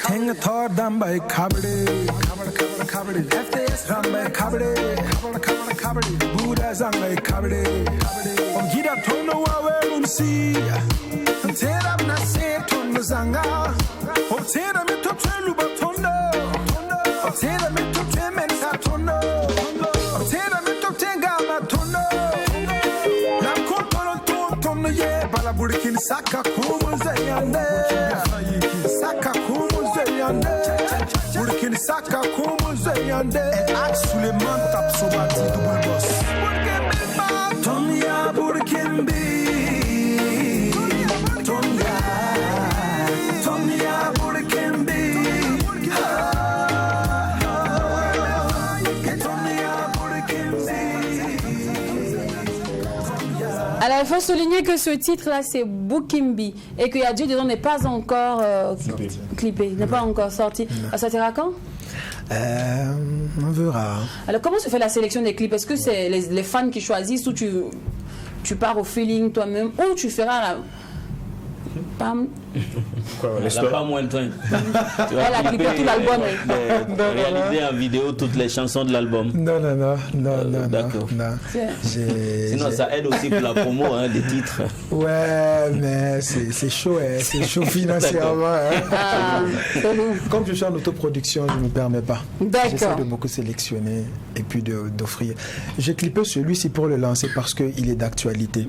Speaker 10: Teng thor dam by kabde FTS ram by kabde Buddha zang by kabde Om gida tono wa we si Tera na se tono zanga Om tera me top chelu ba tono Om tera me top chemen sa tono Om tera me top tenga ma tono Lam kon tono ye bala burkin saka kumu zayande saka kumu zayande burkin saka kumu zayande ak Suleiman tap sobati double boss Tonya burkin bi Tonya burkin bi
Speaker 1: Alors, il faut souligner que ce titre-là, c'est Bukimbi et que Y'a Dieu dedans n'est pas encore clippé, n'est pas encore sorti. Ça sortira quand?
Speaker 9: On verra.
Speaker 1: Alors, comment se fait la sélection des clips? Est-ce que c'est les fans qui choisissent ou tu pars au feeling toi-même ou tu feras la... Pam.
Speaker 3: Elle n'a pas moins de temps.
Speaker 1: Elle a clippé tout l'album.
Speaker 3: Réaliser en vidéo toutes les chansons de l'album.
Speaker 9: Non.
Speaker 3: D'accord.
Speaker 9: Sinon,
Speaker 3: ça aide aussi pour la promo des titres.
Speaker 9: Ouais, mais c'est chaud, hein. C'est chaud financièrement. Hein. Comme je suis en autoproduction, je ne me permets pas. J'essaie de beaucoup sélectionner et puis d'offrir. J'ai clippé celui-ci pour le lancer parce qu'il est d'actualité.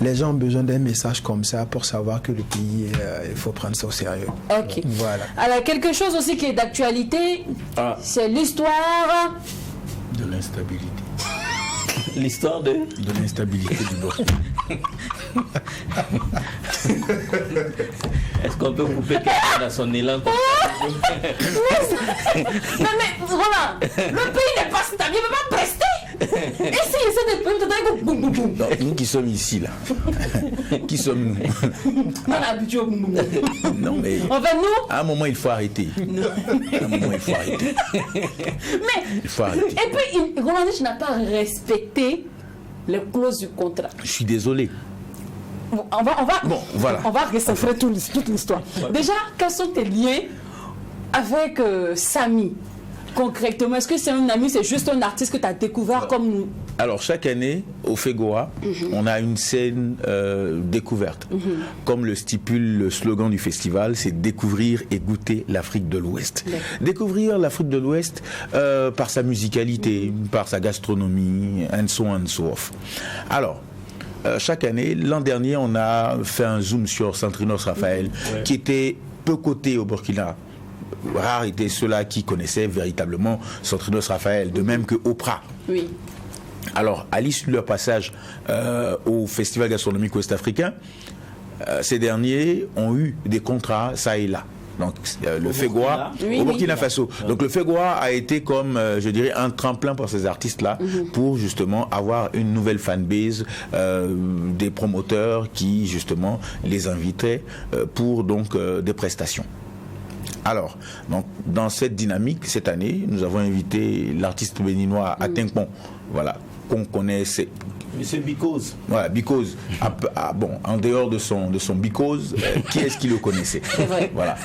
Speaker 9: Les gens ont besoin d'un message comme ça pour savoir que le pays, il faut prendre ça au sérieux.
Speaker 1: Ok.
Speaker 9: Voilà.
Speaker 1: Alors, quelque chose aussi qui est d'actualité, c'est l'histoire
Speaker 7: de l'instabilité.
Speaker 3: L'histoire de
Speaker 7: l'instabilité du Burkina.
Speaker 3: Est-ce qu'on peut couper quelqu'un dans son élan comme ça?
Speaker 1: Non mais voilà, le pays n'est pas stable, il ne peut pas prester. Essayez de boum boum boum.
Speaker 7: Non, nous qui sommes ici, là, qui sommes-nous?
Speaker 1: On a habitué au boum boum.
Speaker 7: Non, mais
Speaker 1: Enfin, nous.
Speaker 7: à un moment, il faut arrêter. À un moment, il faut arrêter.
Speaker 1: Mais.
Speaker 7: Il faut arrêter.
Speaker 1: Et puis, Romanich n'a pas respecté les clauses du contrat.
Speaker 7: Je suis désolé.
Speaker 1: On va,
Speaker 7: bon, voilà.
Speaker 1: On va recentrer toute l'histoire. Déjà, quels sont tes liens avec Samy? Concrètement, est-ce que c'est un ami, c'est juste un artiste que tu as découvert comme nous?
Speaker 7: Alors, chaque année, au FEGOA, on a une scène découverte. Comme le stipule le slogan du festival, c'est découvrir et goûter l'Afrique de l'Ouest. Découvrir l'Afrique de l'Ouest par sa musicalité, par sa gastronomie, and so on and so forth. Alors, chaque année, l'an dernier, on a fait un zoom sur Centrinos Raphaël, qui était peu coté au Burkina. Rares étaient ceux-là qui connaissaient véritablement Centrinos Raphaël, de même que Oprah.
Speaker 1: Oui.
Speaker 7: Alors, à l'issue de leur passage au Festival gastronomique ouest-africain, ces derniers ont eu des contrats ça et là. Donc, le FEGOA au Burkina Faso. Donc, le FEGOA a été comme, je dirais, un tremplin pour ces artistes-là, pour justement avoir une nouvelle fanbase, des promoteurs qui, justement, les invitaient pour donc des prestations. Alors, donc, dans cette dynamique, cette année, nous avons invité l'artiste béninois Attenkpon, voilà, qu'on connaissait.
Speaker 3: Monsieur Bicose.
Speaker 7: Voilà, Bicose. Bon, en dehors de son Bicose, qui est-ce qui le connaissait?
Speaker 1: C'est vrai.
Speaker 7: Voilà.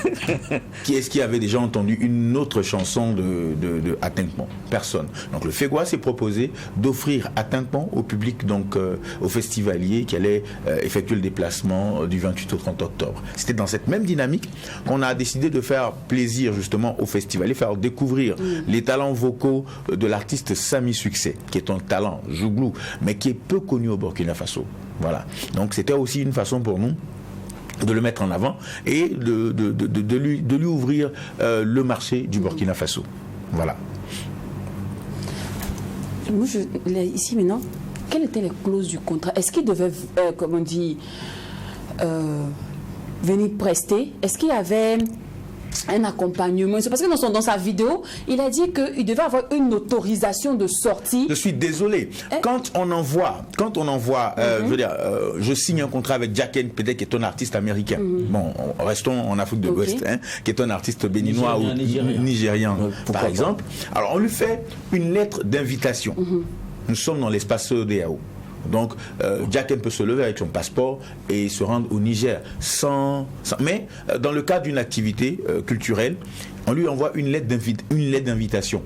Speaker 7: Qui est-ce qui avait déjà entendu une autre chanson de Attenkpon? Personne. Donc le FEGOA s'est proposé d'offrir Attenkpon au public, donc aux festivaliers qui allaient effectuer le déplacement du 28 au 30 octobre. C'était dans cette même dynamique qu'on a décidé de faire plaisir justement aux festivaliers, faire découvrir les talents vocaux de l'artiste Samy Succès, qui est un talent jouglou, mais qui est peu connu au Burkina Faso. Voilà. Donc c'était aussi une façon pour nous de le mettre en avant et de lui ouvrir le marché du Burkina Faso. Voilà.
Speaker 1: Moi, ici maintenant, quelles étaient les clauses du contrat? Est-ce qu'il devait, comment on dit, venir prester? Est-ce qu'il y avait un accompagnement? Parce que dans sa vidéo, il a dit qu'il devait avoir une autorisation de sortie.
Speaker 7: Je suis désolé. Quand on envoie, je veux dire, je signe un contrat avec Jacken, peut-être qui est un artiste américain. Bon, restons en Afrique de l'Ouest, qui est un artiste béninois ou nigérian, par exemple. Alors, on lui fait une lettre d'invitation. Nous sommes dans l'espace CEDEAO. Donc, Jacken peut se lever avec son passeport et se rendre au Niger mais dans le cadre d'une activité culturelle, on lui envoie une lettre d'invitation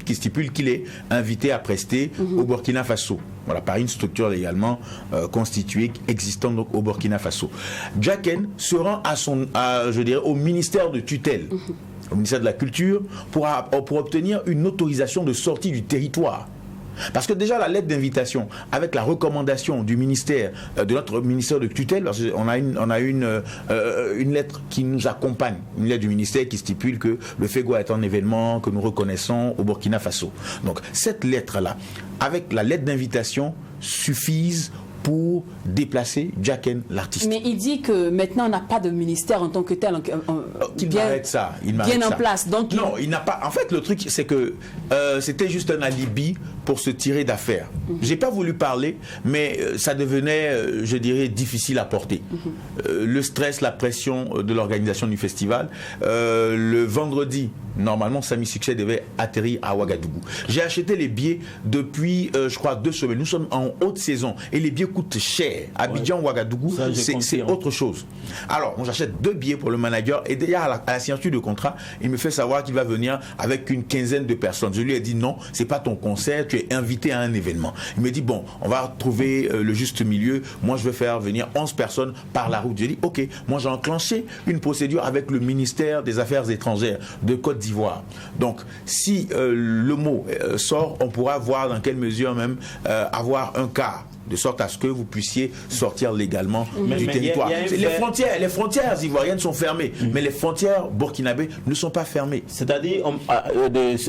Speaker 7: qui stipule qu'il est invité à prester au Burkina Faso. Voilà, par une structure légalement constituée existant donc au Burkina Faso. Jacken se rend je dirais, au ministère de tutelle, au ministère de la Culture, pour obtenir une autorisation de sortie du territoire. Parce que déjà la lettre d'invitation avec la recommandation du ministère, de notre ministère de tutelle, parce qu'on a une lettre qui nous accompagne, une lettre du ministère qui stipule que le FEGOA est un événement que nous reconnaissons au Burkina Faso. Donc cette lettre-là, avec la lettre d'invitation, suffisent pour déplacer Jacken, l'artiste.
Speaker 1: Mais il dit que maintenant on n'a pas de ministère en tant que tel.
Speaker 7: Qu'il m'arrête ça.
Speaker 1: Bien en place. Donc
Speaker 7: non, il n'a pas. En fait, le truc, c'est que c'était juste un alibi pour se tirer d'affaire. J'ai pas voulu parler, mais ça devenait, je dirais, difficile à porter. Le stress, la pression de l'organisation du festival. Le vendredi, normalement, Samy Succès devait atterrir à Ouagadougou. J'ai acheté les billets depuis, je crois, 2 semaines. Nous sommes en haute saison et les billets coûtent cher. Abidjan, Ouagadougou, c'est autre chose. Alors, moi, j'achète 2 billets pour le manager et déjà à la signature de contrat, il me fait savoir qu'il va venir avec une quinzaine de personnes. Je lui ai dit non, c'est pas ton concert, tu es invité à un événement. Il me dit bon, on va trouver le juste milieu. Moi, je vais faire venir 11 personnes par la route. J'ai dit ok, moi j'ai enclenché une procédure avec le ministère des Affaires étrangères de Côte d'Ivoire. Donc, si le mot sort, on pourra voir dans quelle mesure même avoir un cas de sorte à ce que vous puissiez sortir légalement du
Speaker 3: mais
Speaker 7: territoire.
Speaker 3: y a
Speaker 7: Les frontières ivoiriennes sont fermées, mais les frontières burkinabées ne sont pas fermées.
Speaker 3: C'est-à-dire,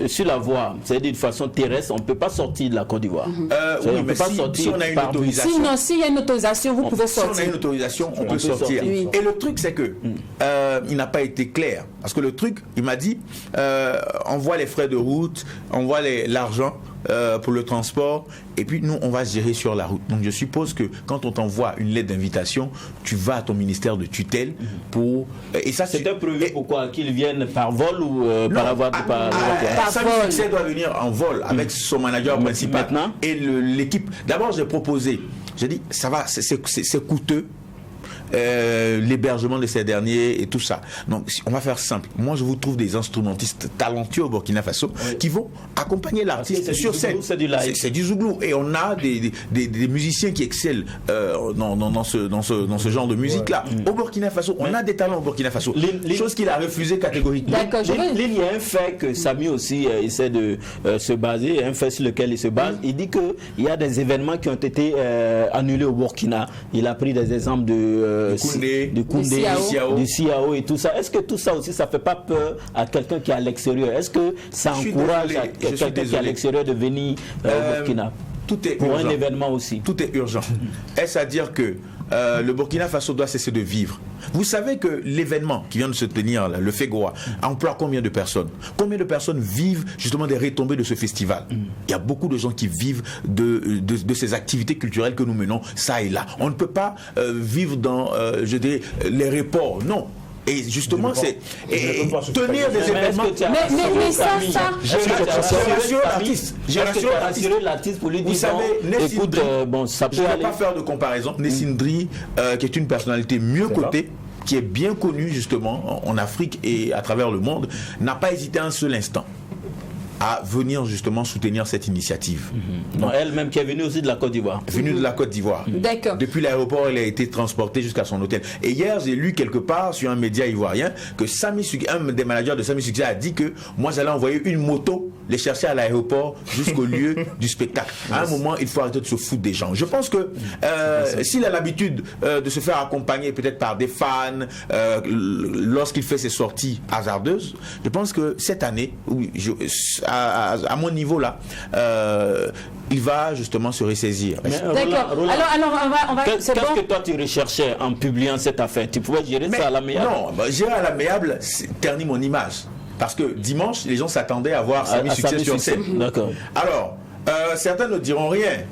Speaker 3: sur la voie, c'est-à-dire de façon terrestre, on ne peut pas sortir de la Côte d'Ivoire.
Speaker 7: Oui, mais si on a une autorisation...
Speaker 1: Sinon, s'il y a une autorisation, vous pouvez sortir.
Speaker 7: Si on a une autorisation, on peut sortir.
Speaker 1: Oui.
Speaker 7: Et le truc, c'est que il n'a pas été clair. Parce que le truc, il m'a dit, on voit les frais de route, on voit l'argent pour le transport, et puis nous, on va gérer sur la route. Donc je suppose que quand on t'envoie une lettre d'invitation, tu vas à ton ministère de tutelle pour... Et ça,
Speaker 3: c'était prévu pourquoi qu'ils viennent par vol ou par la voie par
Speaker 7: Samy Succès doit venir en vol avec son manager principal
Speaker 3: maintenant
Speaker 7: et l'équipe. D'abord, j'ai proposé, j'ai dit, ça va, c'est coûteux. L'hébergement de ces derniers et tout ça. Donc on va faire simple. Moi je vous trouve des instrumentistes talentueux au Burkina Faso qui vont accompagner l'artiste sur scène. C'est du zouglou et on a des musiciens qui excellent dans ce genre de musique là. Au Burkina Faso, on a des talents au Burkina Faso. Chose qu'il a refusé catégoriquement.
Speaker 1: D'accord,
Speaker 3: il y a un fait que Samy aussi essaie de se baser, un fait sur lequel il se base. Il dit que il y a des événements qui ont été annulés au Burkina. Il a pris des exemples de Koundé, du CIAO et tout ça. Est-ce que tout ça aussi, ça ne fait pas peur à quelqu'un qui est à l'extérieur? Est-ce que ça encourage quelqu'un qui est à l'extérieur de venir au Burkina
Speaker 7: tout est
Speaker 3: pour
Speaker 7: urgent.
Speaker 3: Un événement aussi?
Speaker 7: Tout est urgent. Est-ce à dire que le Burkina Faso doit cesser de vivre? Vous savez que l'événement qui vient de se tenir, là, le FEGOA, emploie combien de personnes? Combien de personnes vivent justement des retombées de ce festival? Il y a beaucoup de gens qui vivent de ces activités culturelles que nous menons ça et là. On ne peut pas vivre dans, je dirais, les reports. Non. Et justement, c'est tenir des événements.
Speaker 1: Mais ça.
Speaker 7: J'ai rassuré l'artiste
Speaker 3: pour lui dire,
Speaker 7: vous savez,
Speaker 3: écoute, bon, ça peut
Speaker 7: je ne
Speaker 3: aller.
Speaker 7: vais pas faire de comparaison. Nessindri, qui est une personnalité mieux cotée, qui est bien connue justement en Afrique et à travers le monde, n'a pas hésité un seul instant à venir justement soutenir cette initiative.
Speaker 3: Non, elle-même qui est venue aussi de la Côte d'Ivoire.
Speaker 7: Venue de la Côte d'Ivoire.
Speaker 1: D'accord.
Speaker 7: Depuis l'aéroport, elle a été transportée jusqu'à son hôtel. Et hier, j'ai lu quelque part sur un média ivoirien que un des managers de Samy Succès a dit que moi, j'allais envoyer une moto les chercher à l'aéroport jusqu'au lieu du spectacle. À un moment, il faut arrêter de se foutre des gens. Je pense que s'il a l'habitude de se faire accompagner peut-être par des fans lorsqu'il fait ses sorties hasardeuses, je pense que cette année, oui, à mon niveau là, il va justement se ressaisir.
Speaker 1: D'accord. Alors on va
Speaker 3: qu'est-ce que toi tu recherchais en publiant cette affaire? Tu pouvais gérer ça à l'amiable?
Speaker 7: Non, gérer à l'amiable ternit mon image. Parce que dimanche, les gens s'attendaient à voir Samy Succès sur scène.
Speaker 3: D'accord.
Speaker 7: Alors, certains ne diront rien.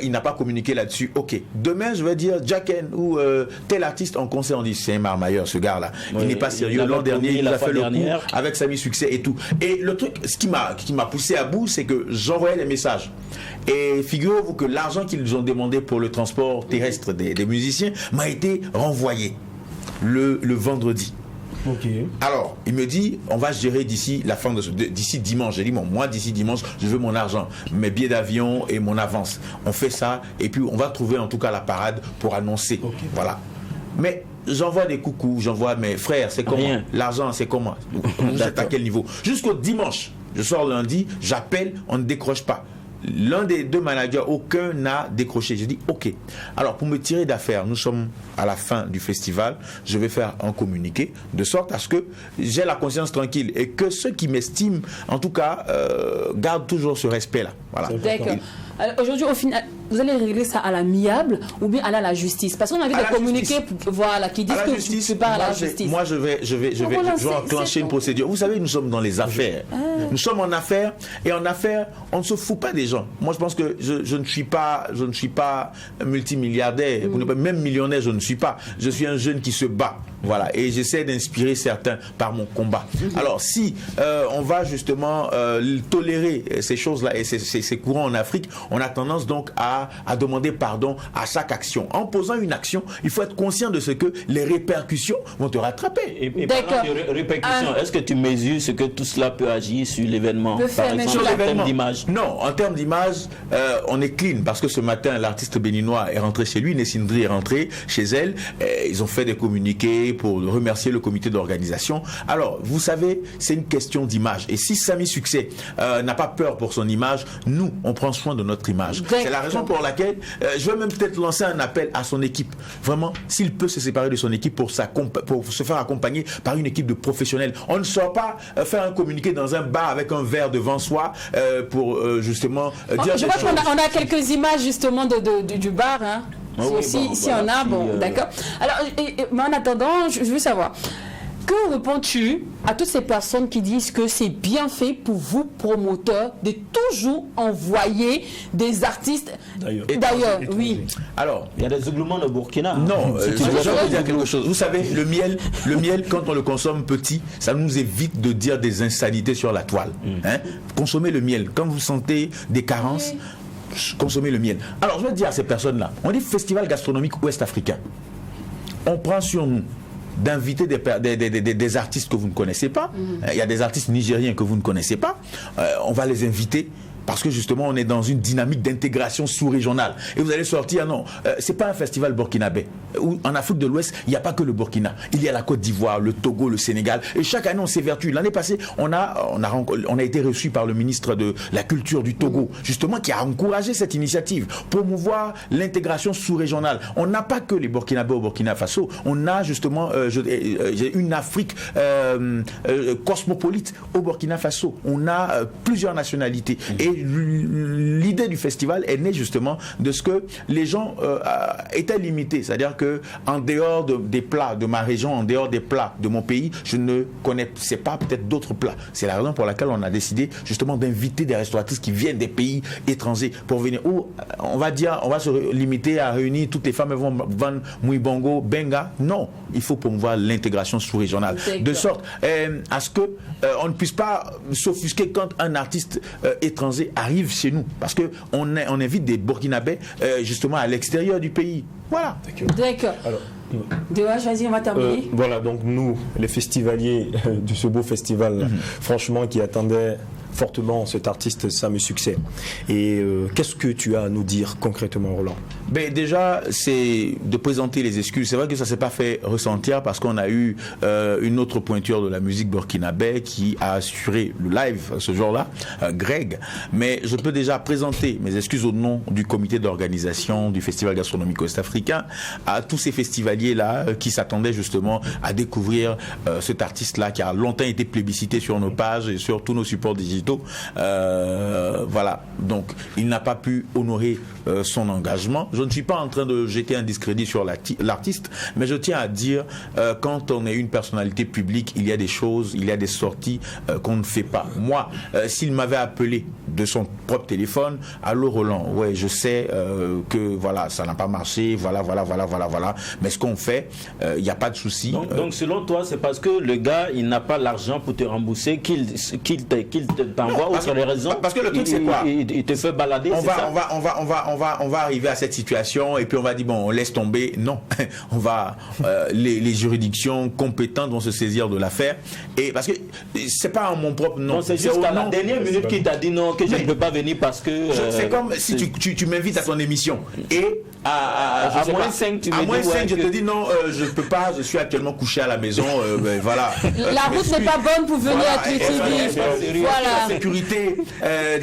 Speaker 7: Il n'a pas communiqué là-dessus. Ok. Demain, je vais dire Jacken ou tel artiste en concert. On dit c'est un marmailleur, ce gars-là. Oui, il n'est pas sérieux. L'an dernier, il a fait le coup avec Samy Succès et tout. Et le truc, ce qui m'a poussé à bout, c'est que j'envoyais des messages. Et figurez-vous que l'argent qu'ils ont demandé pour le transport terrestre des musiciens m'a été renvoyé le vendredi.
Speaker 5: Okay.
Speaker 7: Alors, il me dit, on va gérer d'ici la fin d'ici dimanche. J'ai dit, bon, moi, d'ici dimanche, je veux mon argent, mes billets d'avion et mon avance. On fait ça, et puis on va trouver en tout cas la parade pour annoncer. Okay. Voilà. Mais j'envoie des coucous, j'envoie mes frères, c'est comment? L'argent, c'est comment? Vous êtes à quel niveau? Jusqu'au dimanche, je sors lundi, j'appelle, on ne décroche pas. L'un des deux managers, aucun n'a décroché. J'ai dit, ok. Alors, pour me tirer d'affaire, nous sommes à la fin du festival. Je vais faire un communiqué de sorte à ce que j'ai la conscience tranquille et que ceux qui m'estiment, en tout cas, gardent toujours ce respect-là. Voilà.
Speaker 1: D'accord. Aujourd'hui, au final, vous allez régler ça à l'amiable ou bien aller à la justice? Parce qu'on a envie de communiquer, voilà, qui disent que tu pars à la justice.
Speaker 7: Moi, je vais enclencher une procédure. Vous savez, nous sommes dans les affaires. Nous sommes en affaires, et en affaires, on ne se fout pas des gens. Moi, je pense que je ne suis pas multimilliardaire, même millionnaire, je ne suis pas. Je suis un jeune qui se bat. Voilà, et j'essaie d'inspirer certains par mon combat. Alors, si on va justement tolérer ces choses-là et ces courants en Afrique, on a tendance donc à demander pardon à chaque action. En posant une action, il faut être conscient de ce que les répercussions vont te rattraper.
Speaker 3: Et parlant de répercussions, est-ce que tu mesures ce que tout cela peut agir sur l'événement? Par exemple, en termes d'image?
Speaker 7: Non, en termes d'image, on est clean parce que ce matin, l'artiste béninois est rentré chez lui, Nessindri est rentré chez elle. Ils ont fait des communiqués pour remercier le comité d'organisation. Alors, vous savez, c'est une question d'image. Et si Samy Succès n'a pas peur pour son image, nous, on prend soin de notre image. C'est la raison pour laquelle je vais même peut-être lancer un appel à son équipe. Vraiment, s'il peut se séparer de son équipe pour se faire accompagner par une équipe de professionnels. On ne sort pas faire un communiqué dans un bar avec un verre devant soi pour justement dire
Speaker 1: je
Speaker 7: des
Speaker 1: crois
Speaker 7: choses.
Speaker 1: qu'on a quelques images justement du bar. Hein. Si on a, bon, d'accord. Alors, mais en attendant, je veux savoir, que réponds-tu à toutes ces personnes qui disent que c'est bien fait pour vous, promoteurs, de toujours envoyer des artistes d'ailleurs, oui.
Speaker 3: Alors, il y a des ouglements au Burkina.
Speaker 7: Non, je vais dire quelque chose. Vous savez, le miel, quand on le consomme petit, ça nous évite de dire des insanités sur la toile. Hein? Consommez le miel. Quand vous sentez des carences, consommez le miel. Alors, je vais dire à ces personnes-là, on dit Festival gastronomique ouest-africain. On prend sur nous d'inviter des artistes que vous ne connaissez pas. Il y a des artistes nigériens que vous ne connaissez pas. On va les inviter parce que justement on est dans une dynamique d'intégration sous-régionale. Et vous allez sortir, non, c'est pas un festival burkinabé. En Afrique de l'Ouest, il n'y a pas que le Burkina. Il y a la Côte d'Ivoire, le Togo, le Sénégal. Et chaque année on s'évertue. L'année passée, on a été reçu par le ministre de la Culture du Togo, justement, qui a encouragé cette initiative, promouvoir l'intégration sous-régionale. On n'a pas que les Burkinabés au Burkina Faso. On a justement une Afrique cosmopolite au Burkina Faso. On a plusieurs nationalités. Et l'idée du festival est née justement de ce que les gens étaient limités. C'est-à-dire que en dehors des plats de ma région, en dehors des plats de mon pays, je ne connaissais pas peut-être d'autres plats. C'est la raison pour laquelle on a décidé justement d'inviter des restauratrices qui viennent des pays étrangers pour venir. Ou on va se limiter à réunir toutes les femmes, elles vont vendre Mouibongo, Benga. Non, il faut promouvoir l'intégration sous-régionale. De sorte à ce que on ne puisse pas s'offusquer quand un artiste étranger arrive chez nous, parce que on invite des Burkinabés justement à l'extérieur du pays. Voilà.
Speaker 1: D'accord. Alors, vas-y, on va terminer.
Speaker 2: Voilà, donc nous, les festivaliers de ce beau festival, franchement, qui attendaient fortement cet artiste Samy Succès. Et qu'est-ce que tu as à nous dire concrètement, Roland?
Speaker 7: Ben déjà, c'est de présenter les excuses. C'est vrai que ça ne s'est pas fait ressentir parce qu'on a eu une autre pointure de la musique burkinabé qui a assuré le live ce jour-là, Greg. Mais je peux déjà présenter mes excuses au nom du comité d'organisation du Festival gastronomique ouest-africain à tous ces festivaliers-là qui s'attendaient justement à découvrir cet artiste-là qui a longtemps été plébiscité sur nos pages et sur tous nos supports digitaux. Voilà, donc il n'a pas pu honorer son engagement. Je ne suis pas en train de jeter un discrédit sur l'artiste, mais je tiens à dire quand on est une personnalité publique, il y a des choses, il y a des sorties qu'on ne fait pas. Moi, s'il m'avait appelé de son propre téléphone, allô Roland, ouais, je sais que voilà, ça n'a pas marché, voilà, mais ce qu'on fait, il n'y a pas de souci.
Speaker 3: Donc selon toi, c'est parce que le gars, il n'a pas l'argent pour te rembourser qu'il t'envoie ou sur les raisons.
Speaker 7: Parce que le truc, c'est quoi?
Speaker 3: Il te fait balader.
Speaker 7: On va arriver à cette situation et puis on va dire bon, on laisse tomber. Non, on va les juridictions compétentes vont se saisir de l'affaire. Et parce que c'est pas en mon propre nom.
Speaker 3: Non, c'est juste à la dernière minute qu'il t'a dit non, que je ne peux pas venir parce que.
Speaker 7: C'est comme si tu m'invites à ton émission et à
Speaker 3: moins 5, tu
Speaker 7: à moins 5, je te dis non, je peux pas, je suis actuellement couché à la maison. Ben, voilà.
Speaker 1: La route n'est pas bonne pour venir à Truth TV.
Speaker 7: Voilà. La sécurité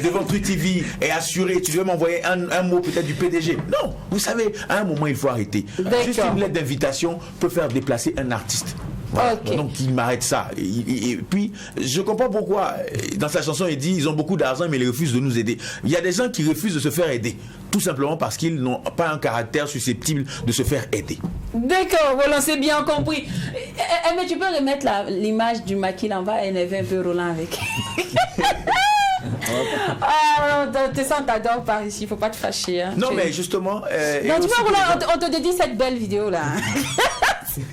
Speaker 7: devant Truth TV est assurée. Tu veux m'envoyer un mot peut-être du PDG? Non, vous savez, à un moment il faut arrêter. Juste une lettre d'invitation peut faire déplacer un artiste. Voilà. Okay. Donc il m'arrête ça. Et puis je comprends pourquoi dans sa chanson il dit ils ont beaucoup d'argent mais ils refusent de nous aider. Il y a des gens qui refusent de se faire aider tout simplement parce qu'ils n'ont pas un caractère susceptible de se faire aider.
Speaker 1: D'accord, voilà, c'est bien compris. Mais tu peux remettre l'image du maquis, on va énerver un peu Roland avec. T'es ça, on t'adore par ici, faut pas te fâcher. Hein.
Speaker 7: Non, mais justement.
Speaker 1: Non, tu vois, Roland, on te dédie cette belle vidéo là.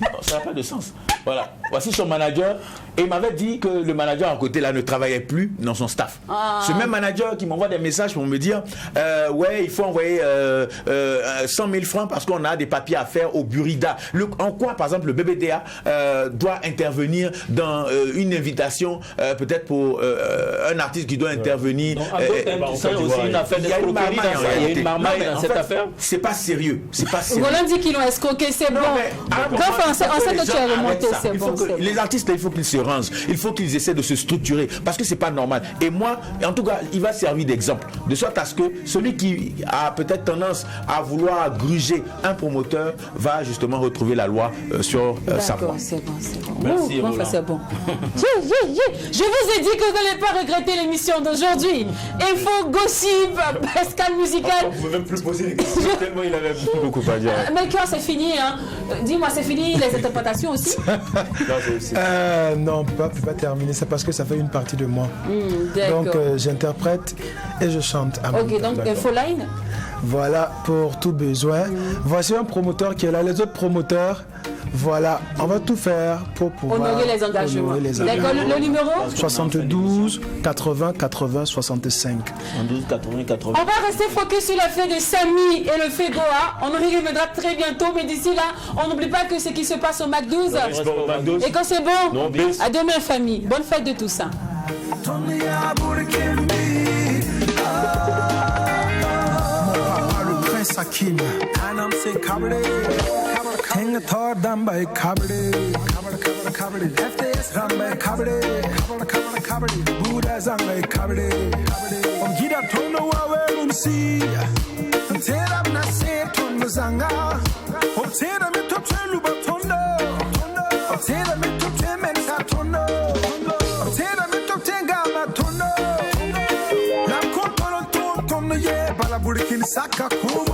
Speaker 7: Non, ça n'a pas de sens. Voilà. Voici son manager Et il m'avait dit que le manager à côté là ne travaillait plus dans son staff. Ce même manager qui m'envoie des messages pour me dire ouais, il faut envoyer 100 000 francs parce qu'on a des papiers à faire au Burida. En quoi, par exemple, le BBDA doit intervenir dans une invitation peut-être pour un artiste qui doit intervenir.
Speaker 3: C'est aussi une affaire d'escroquerie. Il y a une marmaille dans cette affaire.
Speaker 7: C'est pas sérieux. C'est pas sérieux.
Speaker 1: Roland dit qu'ils l'ont escroqué, c'est bon. Bref, on sait que tu as remonté, c'est bon.
Speaker 7: Les artistes, il faut qu'ils se rangent. Il faut qu'ils essaient de se structurer parce que c'est pas normal. Et moi, en tout cas, il va servir d'exemple. De sorte à ce que celui qui a peut-être tendance à vouloir gruger un promoteur va justement retrouver la loi sur sa voie.
Speaker 1: C'est bon, c'est bon.
Speaker 3: Merci,
Speaker 1: Roland. C'est bon. Je vous ai dit que vous n'allez pas regretter l'émission d'aujourd'hui. Info, gossip, Pascal musical.
Speaker 2: On ne pouvait même plus poser les questions tellement il avait beaucoup à dire.
Speaker 1: Melchior, c'est fini. Hein. Dis-moi, c'est fini les interprétations aussi?
Speaker 9: Non, pas terminer. C'est parce que ça fait une partie de moi.
Speaker 1: D'accord.
Speaker 9: Donc j'interprète et je chante.
Speaker 1: Ok, donc Infoline.
Speaker 9: Voilà, pour tout besoin. Voici un promoteur qui est là. Les autres promoteurs, voilà, on va tout faire pour pouvoir
Speaker 1: honorer les engagements. D'accord, le numéro
Speaker 9: 72 80 80 65.
Speaker 3: 72 80 80.
Speaker 1: On va rester focus sur la fête de Samy et le fait Goa. On y reviendra très bientôt, mais d'ici là, on n'oublie pas que ce qui se passe au Mac 12. Et quand c'est bon, à demain famille. Bonne fête de tout ça.
Speaker 10: Sakim, Anam say Kabade, Hang a Thor done by Kabade, Kabade, FTS run by Kabade, Buddha Zang by Kabade, from Gida Tono, where see, and Tera Nase Tono Zanga, from Tera Mito Luba Tono, from Tera Mito Temensa Tono, from Tera Mito Tengama Tono, Lam Kotono Tono, Ye, Balaburikin Saka Kuma.